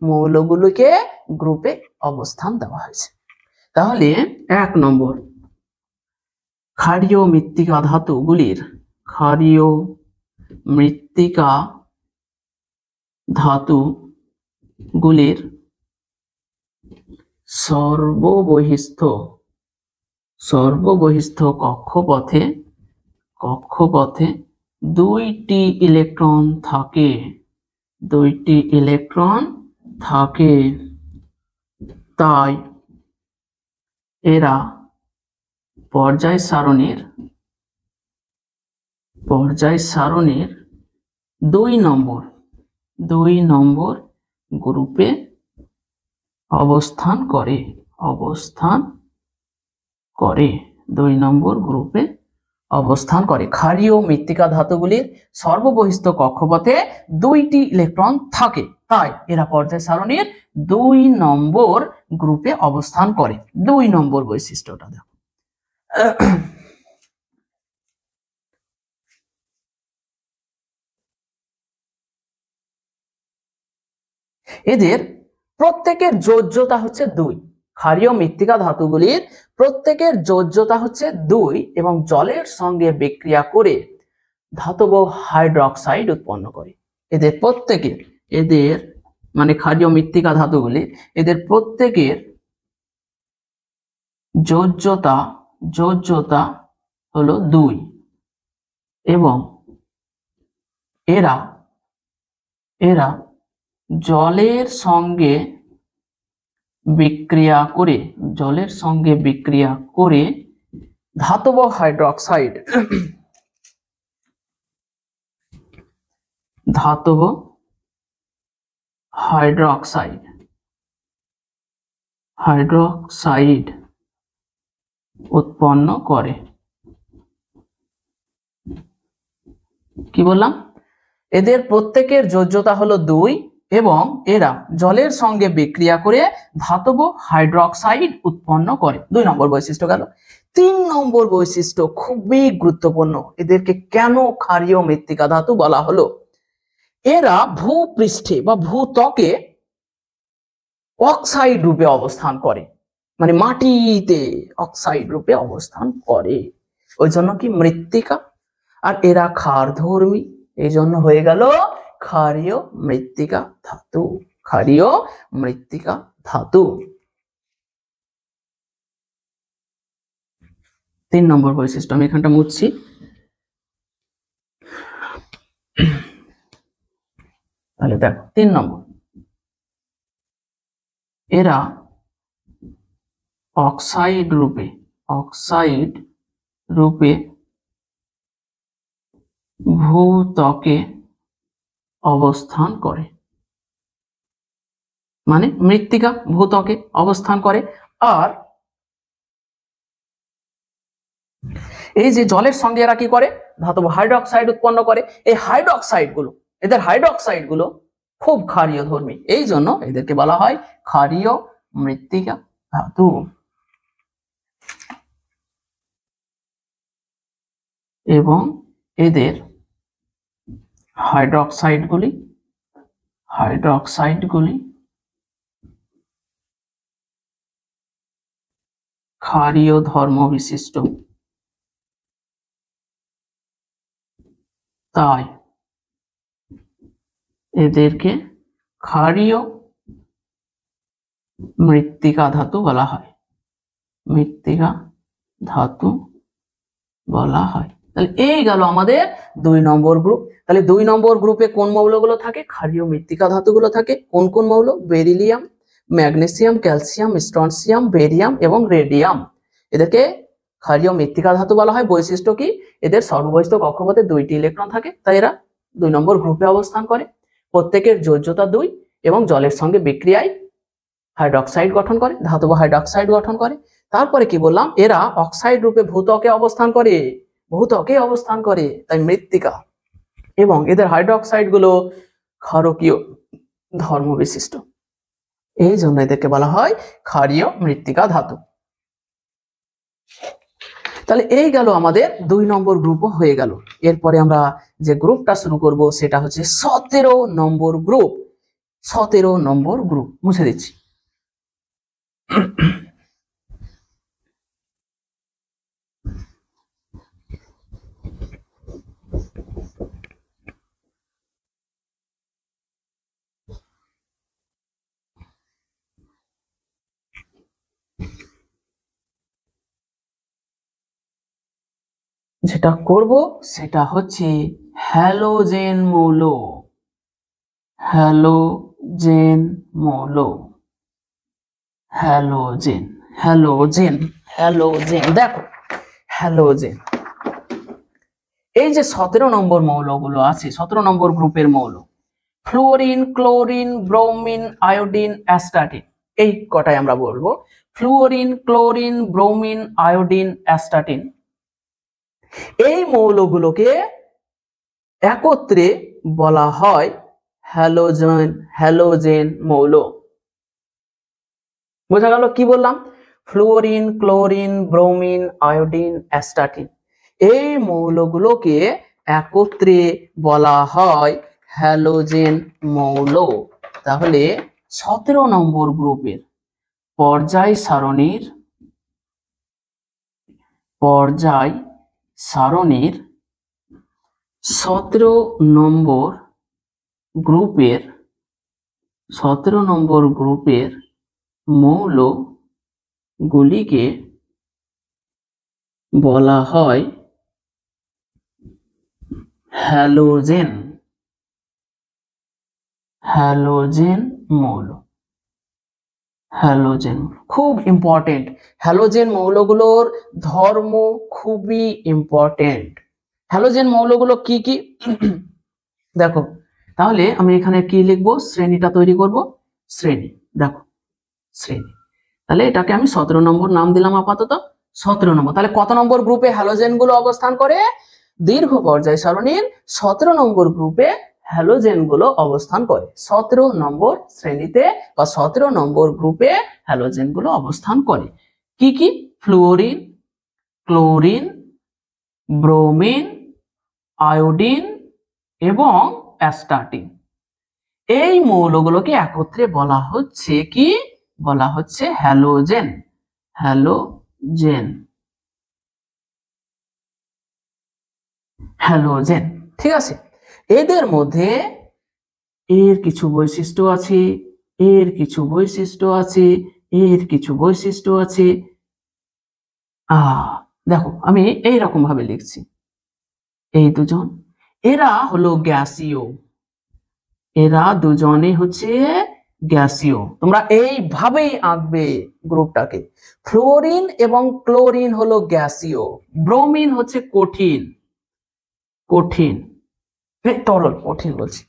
মৌলগুলোকে গ্রুপে অবস্থান দেওয়া হয়েছে। তাহলে 1 নম্বর, ক্ষারীয় মৃত্তিকা ধাতুগুলির, ক্ষারীয় মৃত্তিকা ধাতুগুলির সর্ববহিস্থ কক্ষপথে 2টি ইলেকট্রন থাকে, 2টি ইলেকট্রন থাকে, তাই এরা পর্যায় সারণীর 2 নম্বর গ্রুপে অবস্থান করে, 2 নম্বর গ্রুপে অবস্থান করে। ক্ষারীয় মৃত্তিকা ধাতুগুলির সর্ববহিস্থ কক্ষপথে 2টি ইলেকট্রন থাকে, তাই এরা পর্যায় সারণীর 2 নম্বর গ্রুপে অবস্থান করে। 2 নম্বর বৈশিষ্ট্যটা দেখো। এদের প্রত্যেকের যোজ্যতা হচ্ছে 2। ক্ষারীয় মৃত্তিকা ধাতুগুলির প্রত্যেকের যোজ্যতা হচ্ছে 2 এবং জলের সঙ্গে বিক্রিয়া করে ধাতব হাইড্রোক্সাইড উৎপন্ন করে। এদের মানে ক্ষারীয় মৃত্তিকা ধাতুগুলি, এদের প্রত্যেকের যোজ্যতা হলো 2 এবং এরা জলের সঙ্গে বিক্রিয়া করে ধাতব হাইড্রোক্সাইড উৎপন্ন করে। কি বললাম? এদের প্রত্যেকের যোজ্যতা হলো 2 এবং এরা জলের সঙ্গে বিক্রিয়া করে ধাতব হাইড্রোক্সাইড উৎপন্ন করে। 2 নম্বর বৈশিষ্ট্য গেল। 3 নম্বর বৈশিষ্ট্য খুবই গুরুত্বপূর্ণ। এদেরকে কেন ক্ষারীয় মৃত্তিকা ধাতু বলা হলো? এরা ভূপৃষ্ঠে বা ভূত্বকে অক্সাইড রূপে অবস্থান করে, মানে মাটিতে অক্সাইড রূপে অবস্থান করে, ওই জন্য কি মৃত্তিকা। আর এরা ক্ষারধর্মী, এই জন্য হয়ে গেল ক্ষারীয় মৃত্তিকা ধাতু। ক্ষারীয় মৃত্তিকা ধাতু। 3 নম্বর বৈশিষ্ট্য, আমি এখানটা মুছছি। তাহলে দেখো 3 নম্বর, এরা অক্সাইড রূপে ভূত্বকে অবস্থান করে, মানে মৃত্তিকা ভূত্বকে অবস্থান করে। আর এই যে জলের সঙ্গে এরা কি করে, ধাতব হাইড্রোক্সাইড উৎপন্ন করে। এই হাইড্রোক্সাইড গুলো খুব ক্ষারীয় ধর্মী, এই জন্য এদেরকে বলা হয় ক্ষারীয় মৃত্তিকা ধাতু। এবং এদের হাইড্রোক্সাইডগুলি ক্ষারীয় ধর্ম বিশিষ্ট। তাই এদেরকে ক্ষারীয় মৃত্তিকা ধাতু বলা হয়, মৃত্তিকা ধাতু বলা হয়। তাহলে এই গেল আমাদের 2 নম্বর গ্রুপ। তাহলে 2 নম্বর গ্রুপে কোন মৌলগুলো থাকে? ক্ষারীয় মৃত্তিকা ধাতুগুলো থাকে। কোন কোন মৌল? Beryllium, magnesium, calcium, strontium, barium এবং রেডিয়াম। এদেরকে ক্ষারীয় মৃত্তিকা ধাতু বলা হয়। বৈশিষ্ট্য কি? এদের সর্ববহিস্থ কক্ষপথে 2টি ইলেকট্রন থাকে, তাই এরা 2 নম্বর গ্রুপে অবস্থান করে। প্রত্যেকের যোজ্যতা 2 এবং জলের সঙ্গে বিক্রিয়ায় হাইড্রক্সাইড গঠন করে, ধাতব হাইড্রক্সাইড গঠন করে। তারপরে কি বললাম? এরা অক্সাইড রূপে ভূত্বকে অবস্থান করে, ভূত্বকে অবস্থান করে, তাই মৃত্তিকা। এবং এদের হাইড্রক্সাইড গুলো ক্ষারকীয় ধর্ম বিশিষ্ট, এই জন্য এদেরকে বলা হয় ক্ষারীয় মৃত্তিকা ধাতু। তাহলে এই গেল আমাদের 2 নম্বর গ্রুপও হয়ে গেল। এরপরে আমরা যে গ্রুপটা শুরু করব সেটা হচ্ছে 17 নম্বর গ্রুপ। 17 নম্বর গ্রুপ মুছে দিচ্ছি। যেটা করব সেটা হচ্ছে হ্যালোজেন মৌল। হ্যালোজেন মৌল, হ্যালোজেন, হ্যালোজেন, হ্যালোজেন। দেখো হ্যালোজেন, এই যে 17 নম্বর মৌলগুলো আছে, 17 নম্বর গ্রুপের মৌল, ফ্লুওরিন, ক্লোরিন, ব্রোমিন, আয়োডিন, অ্যাস্টাটিন, এই কটাই আমরা বলবো। ফ্লুওরিন, ক্লোরিন, ব্রোমিন, আয়োডিন, অ্যাস্টাটিন, এই মৌলগুলোকে একত্রে বলা হয় হ্যালোজেন, হ্যালোজেন মৌল। বোঝা গেল কি বললাম? ফ্লুওরিন, ক্লোরিন, ব্রোমিন, আয়োডিন, অ্যাস্টাটিন, এই মৌলগুলোকে একত্রে বলা হয় হ্যালোজেন মৌল। তাহলে 17 নম্বর গ্রুপের পর্যায় সারণীর 17 নম্বর গ্রুপের মৌলগুলিকে বলা হয় হ্যালোজেন, হ্যালোজেন মৌল। হ্যালোজেন খুব ইম্পর্টেন্ট, হ্যালোজেন মৌলগুলোর ধর্ম খুবই ইম্পর্টেন্ট। হ্যালোজেন মৌলগুলো কি কি দেখো, তাহলে আমি এখানে কি লিখবো? শ্রেণীটা তৈরি করব। শ্রেণী, দেখো শ্রেণী, তাহলে এটাকে আমি 17 নম্বর নাম দিলাম আপাতত। 17 নম্বর, তাহলে কত নম্বর গ্রুপে হ্যালোজেন গুলো অবস্থান করে? দীর্ঘ পর্যায় সারণীর 17 নম্বর গ্রুপে হ্যালোজেন গুলো অবস্থান করে। 17 নম্বর শ্রেণীতে বা 17 নম্বর গ্রুপে হ্যালোজেন গুলো অবস্থান করে। কি কি? ফ্লুওরিন, ক্লোরিন, ব্রোমিন, আয়োডিন এবং অ্যাস্টাটিন, এই মৌলগুলোকে একত্রে বলা হচ্ছে কি? বলা হচ্ছে হ্যালোজেন, হ্যালোজেন, হ্যালোজেন। ঠিক আছে, এদের মধ্যে এর কিছু বৈশিষ্ট্য আছে, এর কিছু বৈশিষ্ট্য আছে, এর কিছু বৈশিষ্ট্য আছে। দেখো আমি এইরকম ভাবে লিখছি, এই দুজন এরা হলো গ্যাসীয়, এরা দুজনে হচ্ছে গ্যাসীয়। তোমরা এইভাবেই আঁকবে গ্রুপটাকে। ফ্লোরিন এবং ক্লোরিন হলো গ্যাসীয়, ব্রোমিন হচ্ছে কঠিন, কঠিন তরল, কঠিন বলছি,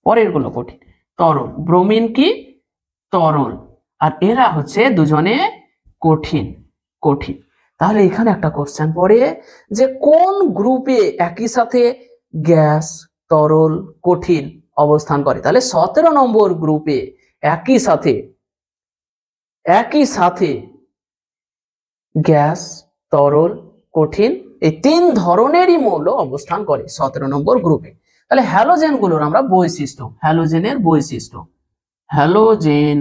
পরের গুলো কঠিন, তরল। ব্রোমিন কি? তরল। আর এরা হচ্ছে দুজনে কঠিন, কঠিন। তাহলে এখানে একটা কোশ্চেন পড়ে যে কোন গ্রুপে একই সাথে গ্যাস, তরল, কঠিন অবস্থান করে? তাহলে 17 নম্বর গ্রুপে একই সাথে গ্যাস, তরল, কঠিন এই 3 ধরনেরই মৌল অবস্থান করে 17 নম্বর গ্রুপে। তাহলে হ্যালোজেন গুলোর আমরা বৈশিষ্ট্য, হ্যালোজেনের বৈশিষ্ট্য, হ্যালোজেন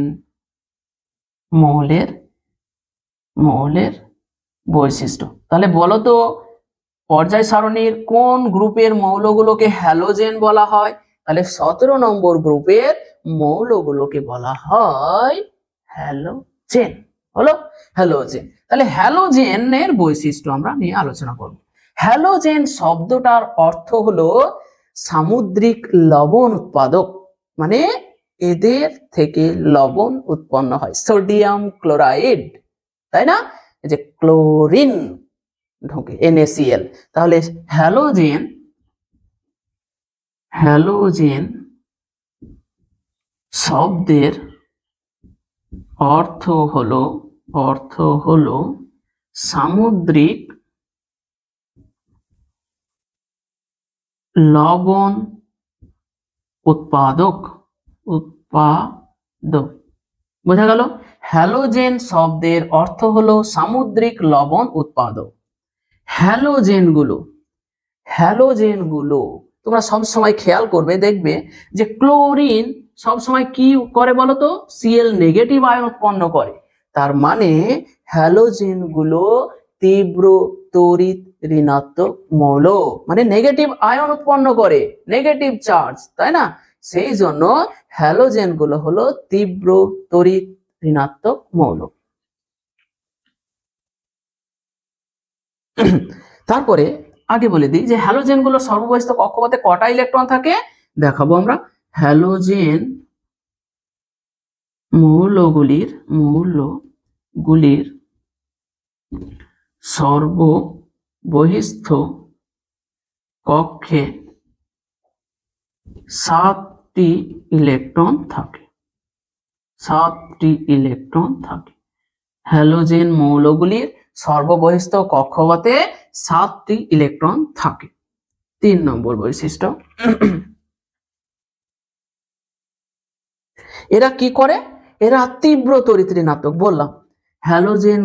মৌলের বৈশিষ্ট্য। তাহলে বলো তো পর্যায় সারণীর কোন গ্রুপের মৌলগুলোকে হ্যালোজেন বলা হয়? তাহলে 17 নম্বর গ্রুপের মৌলগুলোকে বলা হয় হ্যালোজেন। হলো হ্যালোজেন। তাহলে হ্যালোজেনের বৈশিষ্ট্য আমরা নিয়ে আলোচনা করব। হ্যালোজেন শব্দটার অর্থ হলো সামুদ্রিক লবণ উৎপাদক, মানে এদের থেকে লবণ উৎপন্ন হয়, সোডিয়াম ক্লোরাইড, তাই না? এই যে ক্লোরিন ঢোকে, NaCl। তাহলে হ্যালোজেন শব্দের অর্থ হলো সামুদ্রিক লবণ উৎপাদক। বোঝা গেল? হ্যালোজেন শব্দের অর্থ হলো সামুদ্রিক লবণ উৎপাদক। হ্যালোজেনগুলো তোমরা সব সময় খেয়াল করবে, দেখবে যে ক্লোরিন সব সময় কি করে বলো তো? Cl নেগেটিভ আয়ন উৎপন্ন করে। তার মানে হ্যালোজেনগুলো তীব্র তড়িৎ ঋণাত্মক মৌল, মানে নেগেটিভ আয়ন উৎপন্ন করে, নেগেটিভ চার্জ, তাই না? সেই জন্য হ্যালোজেনগুলো হলো তীব্র তড়িৎ ঋণাত্মক মৌল। তারপরে আগে বলে দিই যে হ্যালোজেনগুলো সর্ববহিস্থ কক্ষপথে কটা ইলেকট্রন থাকে দেখাবো আমরা। হ্যালোজেন মৌলগুলির সর্ববহিস্থ কক্ষে 7টি ইলেকট্রন থাকে। 7টি ইলেকট্রন থাকে। হ্যালোজেন মৌলগুলির সর্ববহিস্থ কক্ষপথে 7টি ইলেকট্রন থাকে। 3 নম্বর বৈশিষ্ট্য, এরা কি করে? এরা তীব্র তড়িৎ ঋণাত্মক। বললাম হ্যালোজেন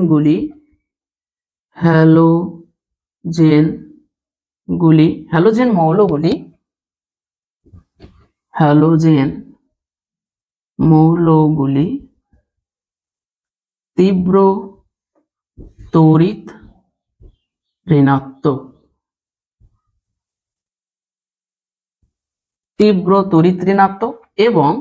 মৌলগুলি তীব্র তড়িৎ ঋণাত্মক। এবং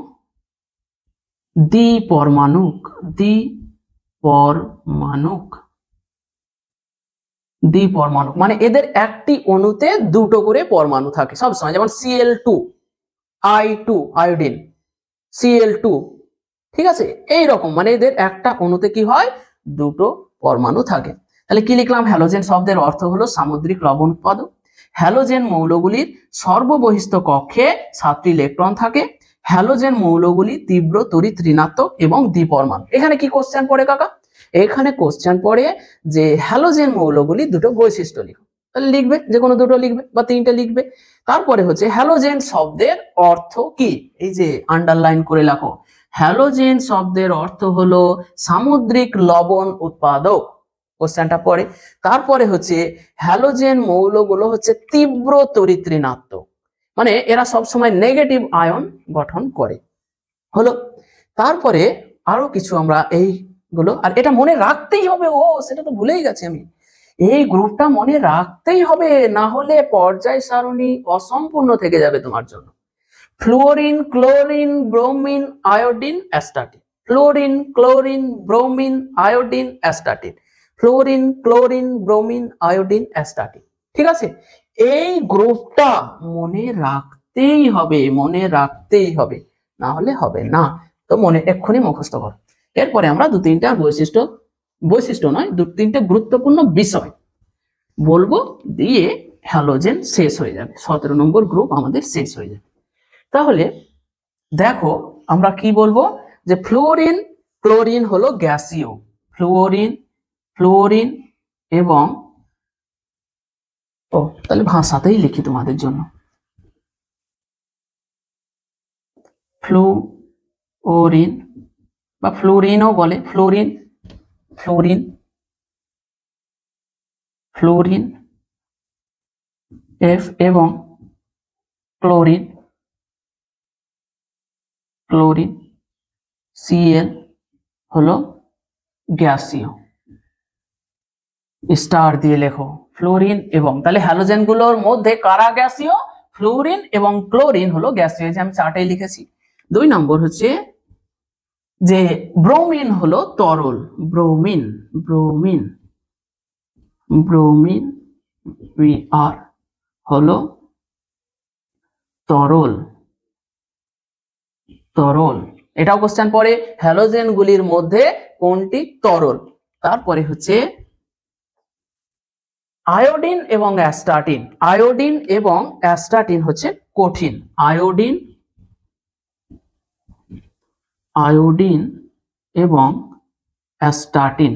দ্বিপরমাণুক। মানে এদের একটি অণুতে দুটো করে পরমাণু থাকে সবসময়, যেমন Cl2 I2 আয়োডিন, Cl2, ঠিক আছে? এই রকম, মানে এদের একটা অণুতে কি হয়? দুটো পরমাণু থাকে। তাহলে কি লিখলাম? হ্যালোজেন শব্দের অর্থ হলো সামুদ্রিক লবণ উৎপাদক। হ্যালোজেন মৌলগুলির সর্ববহিস্থ কক্ষে 7টি ইলেকট্রন থাকে। হ্যালোজেন মৌলগুলি তীব্র তড়িৎ ঋণাত্মক এবং দ্বিপরমাণু। এখানে কি কোশ্চেন পড়ে কাকা? এখানে কোশ্চেন পড়ে যে হ্যালোজেন মৌলগুলি দুটো বৈশিষ্ট্য লিখো। তাহলে লিখবে, যে কোনো দুটো লিখবে বা 3টে লিখবে। তারপরে হচ্ছে হ্যালোজেন শব্দের অর্থ কি? এই যে আন্ডারলাইন করে লেখো, হ্যালোজেন শব্দের অর্থ হলো সামুদ্রিক লবণ উৎপাদক। কোশ্চেনটা পড়ে। তারপরে হচ্ছে হ্যালোজেন মৌলগুলো হচ্ছে তীব্র তড়িৎ ঋণাত্মক, মানে এরা সব সময় নেগেটিভ আয়ন গঠন করে। হলো। তারপরে আরো কিছু আমরা এইগুলো, আর এটা মনে রাখতেই হবে। সেটা তো ভুলেই গেছি আমি। এই গ্রুপটা মনে রাখতেই হবে, না হলে পর্যায় সারণী অসম্পূর্ণ থেকে যাবে তোমার জন্য। Fluorine, chlorine, bromine, iodine, astatine. Fluorine, chlorine, bromine, iodine, astatine. Fluorine, chlorine, bromine, iodine, astatine. ঠিক আছে? এই গ্রুপটা মনে রাখতেই হবে, না হলে হবে না। তো মনে এক্ষুনি মুখস্থ করো। এরপরে আমরা 2-3টা বৈশিষ্ট্য নয়, 2-3টে গুরুত্বপূর্ণ বিষয় বলবো, দিয়ে হ্যালোজেন শেষ হয়ে যাবে। 17 নম্বর গ্রুপ আমাদের শেষ হয়ে যাবে। তাহলে দেখো আমরা কি বলবো, যে ফ্লোরিন, ক্লোরিন হলো গ্যাসীয়। ফ্লোরিন এবং তাহলে ভাষাতেই লিখি তোমাদের জন্য, ফ্লোরিন বা ফ্লোরিনও বলে, ফ্লোরিন F এবং ক্লোরিন Cl হলো গ্যাসীয়। স্টার দিয়ে লেখো, ফ্লোরিন এবং, তাহলে হ্যালোজেন গুলোর মধ্যে কারা গ্যাসীয়? ফ্লোরিন এবং ক্লোরিন হলো গ্যাসীয়, যে আমি চার্টে লিখেছি। 2 নম্বর হচ্ছে যে ব্রোমিন হলো তরল, ব্রোমিন, ব্রোমিন, ব্রোমিন Br হলো তরল, তরল। এটাও কোশ্চেন পড়ে, হ্যালোজেন গুলির মধ্যে কোনটি তরল। তারপরে হচ্ছে আয়োডিন এবং অ্যাস্টাটিন, আয়োডিন এবং অ্যাস্টাটিন হচ্ছে কঠিন, আয়োডিন, আয়োডিন এবং অ্যাস্টাটিন,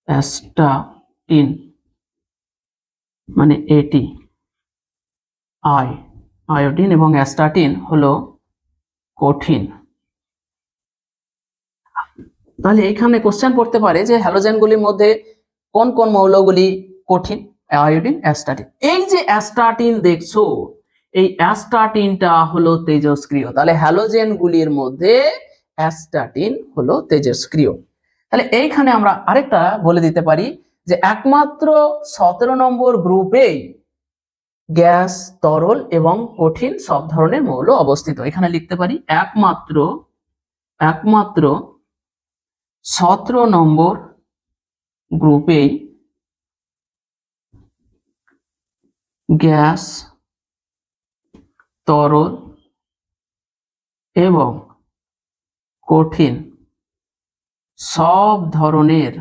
অ্যাস্টাটিন মানে এটি আয়োডিন এবং অ্যাস্টাটিন হলো কঠিন। তাহলে এখানে কোশ্চেন পড়তে পারে যে হ্যালোজেনগুলির মধ্যে কোন কোন মৌলগুলি কঠিন? Iodine, astatine. এই যে অ্যাস্টাটিন দেখছো, এই অ্যাস্টাটিনটা হলো তেজস্ক্রিয়, তাহলে হ্যালোজেনগুলির মধ্যে অ্যাস্টাটিন হলো তেজস্ক্রিয়। তাহলে এইখানে আমরা আরেকটা বলে দিতে পারি যে একমাত্র 17 নম্বর গ্রুপেই গ্যাস, তরল এবং কঠিন সব ধরনের মৌল অবস্থিত। এখানে লিখতে পারি একমাত্র 17 নম্বর গ্রুপেই গ্যাস, তরল এবং কঠিন সব ধরনের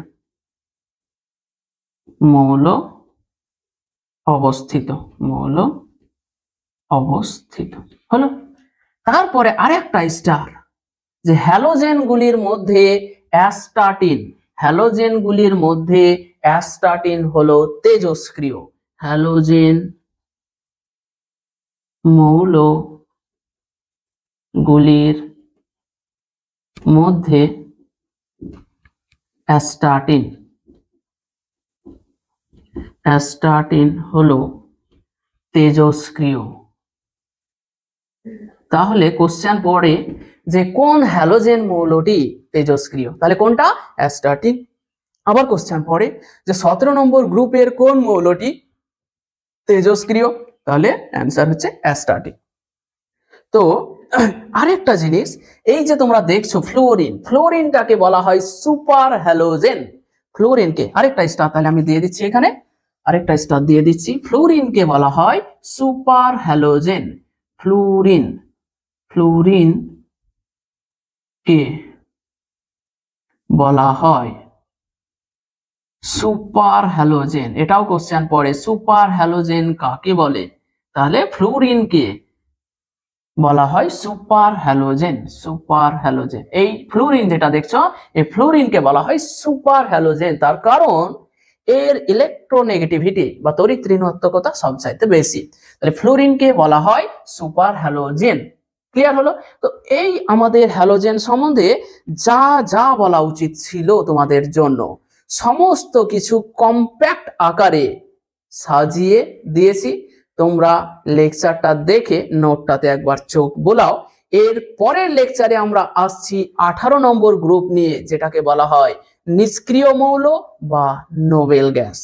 মৌল অবস্থিত, মৌল অবস্থিত হলো। তারপরে আরেকটা স্টার, যে হ্যালোজেনগুলির মধ্যে অ্যাস্টাটিন, হ্যালোজেনগুলির মধ্যে অ্যাস্টাটিন হলো তেজস্ক্রিয়, হ্যালোজেন মৌলগুলির মধ্যে অ্যাস্টাটিন, অ্যাস্টাটিন হলো তেজস্ক্রিয়। তাহলে কোশ্চেন পড়ে যে কোন হ্যালোজেন মৌলটি তেজস্ক্রিয়, তাহলে কোনটা? অ্যাস্টাটিন। আবার কোশ্চেন পড়ে যে 17 নম্বর গ্রুপের কোন মৌলটি তেজস্ক্রিয়, তাহলে অ্যান্সার হচ্ছে অ্যাস্টাটিন। তো আরেকটা জিনিস, এই যে তোমরা দেখছো ফ্লোরিন, ফ্লোরিনটাকে বলা হয় সুপার হ্যালোজেন, ফ্লোরিনকে আরেকটা স্টার তাহলে আমি দিয়ে দিচ্ছি, এখানে আরেকটা স্টার দিয়ে দিচ্ছি, ফ্লোরিনকে বলা হয় সুপার হ্যালোজেন, ফ্লোরিন, ফ্লোরিন কে বলা হয় সুপার হ্যালোজেন। এটাও কোশ্চেন পড়ে, সুপার হ্যালোজেন কাকে বলে? তাহলে ফ্লোরিনকে বলা হয় সুপার হ্যালোজেন, সুপার হ্যালোজেন। এই ফ্লোরিন যেটা দেখছো, এই ফ্লোরিনকে বলা হয় সুপার হ্যালোজেন, তার কারণ এর ইলেকট্রোনেগেটিভিটি বা তড়িৎ ঋণাত্মকতা সবচাইতে বেশি, তাহলে ফ্লোরিনকে বলা হয় সুপার হ্যালোজেন। ক্লিয়ার হলো? তো এই আমাদের হ্যালোজেন সম্বন্ধে যা যা বলা উচিত ছিল তোমাদের জন্য সমস্ত কিছু কম্প্যাক্ট আকারে সাজিয়ে দিয়েছি। তোমরা লেকচারটা দেখে নোটটাতে একবার চোখ বোলাও। এর পরের লেকচারে আমরা আসছি 18 নম্বর গ্রুপ নিয়ে, যেটাকে বলা হয় নিষ্ক্রিয় মৌল বা নোবেল গ্যাস।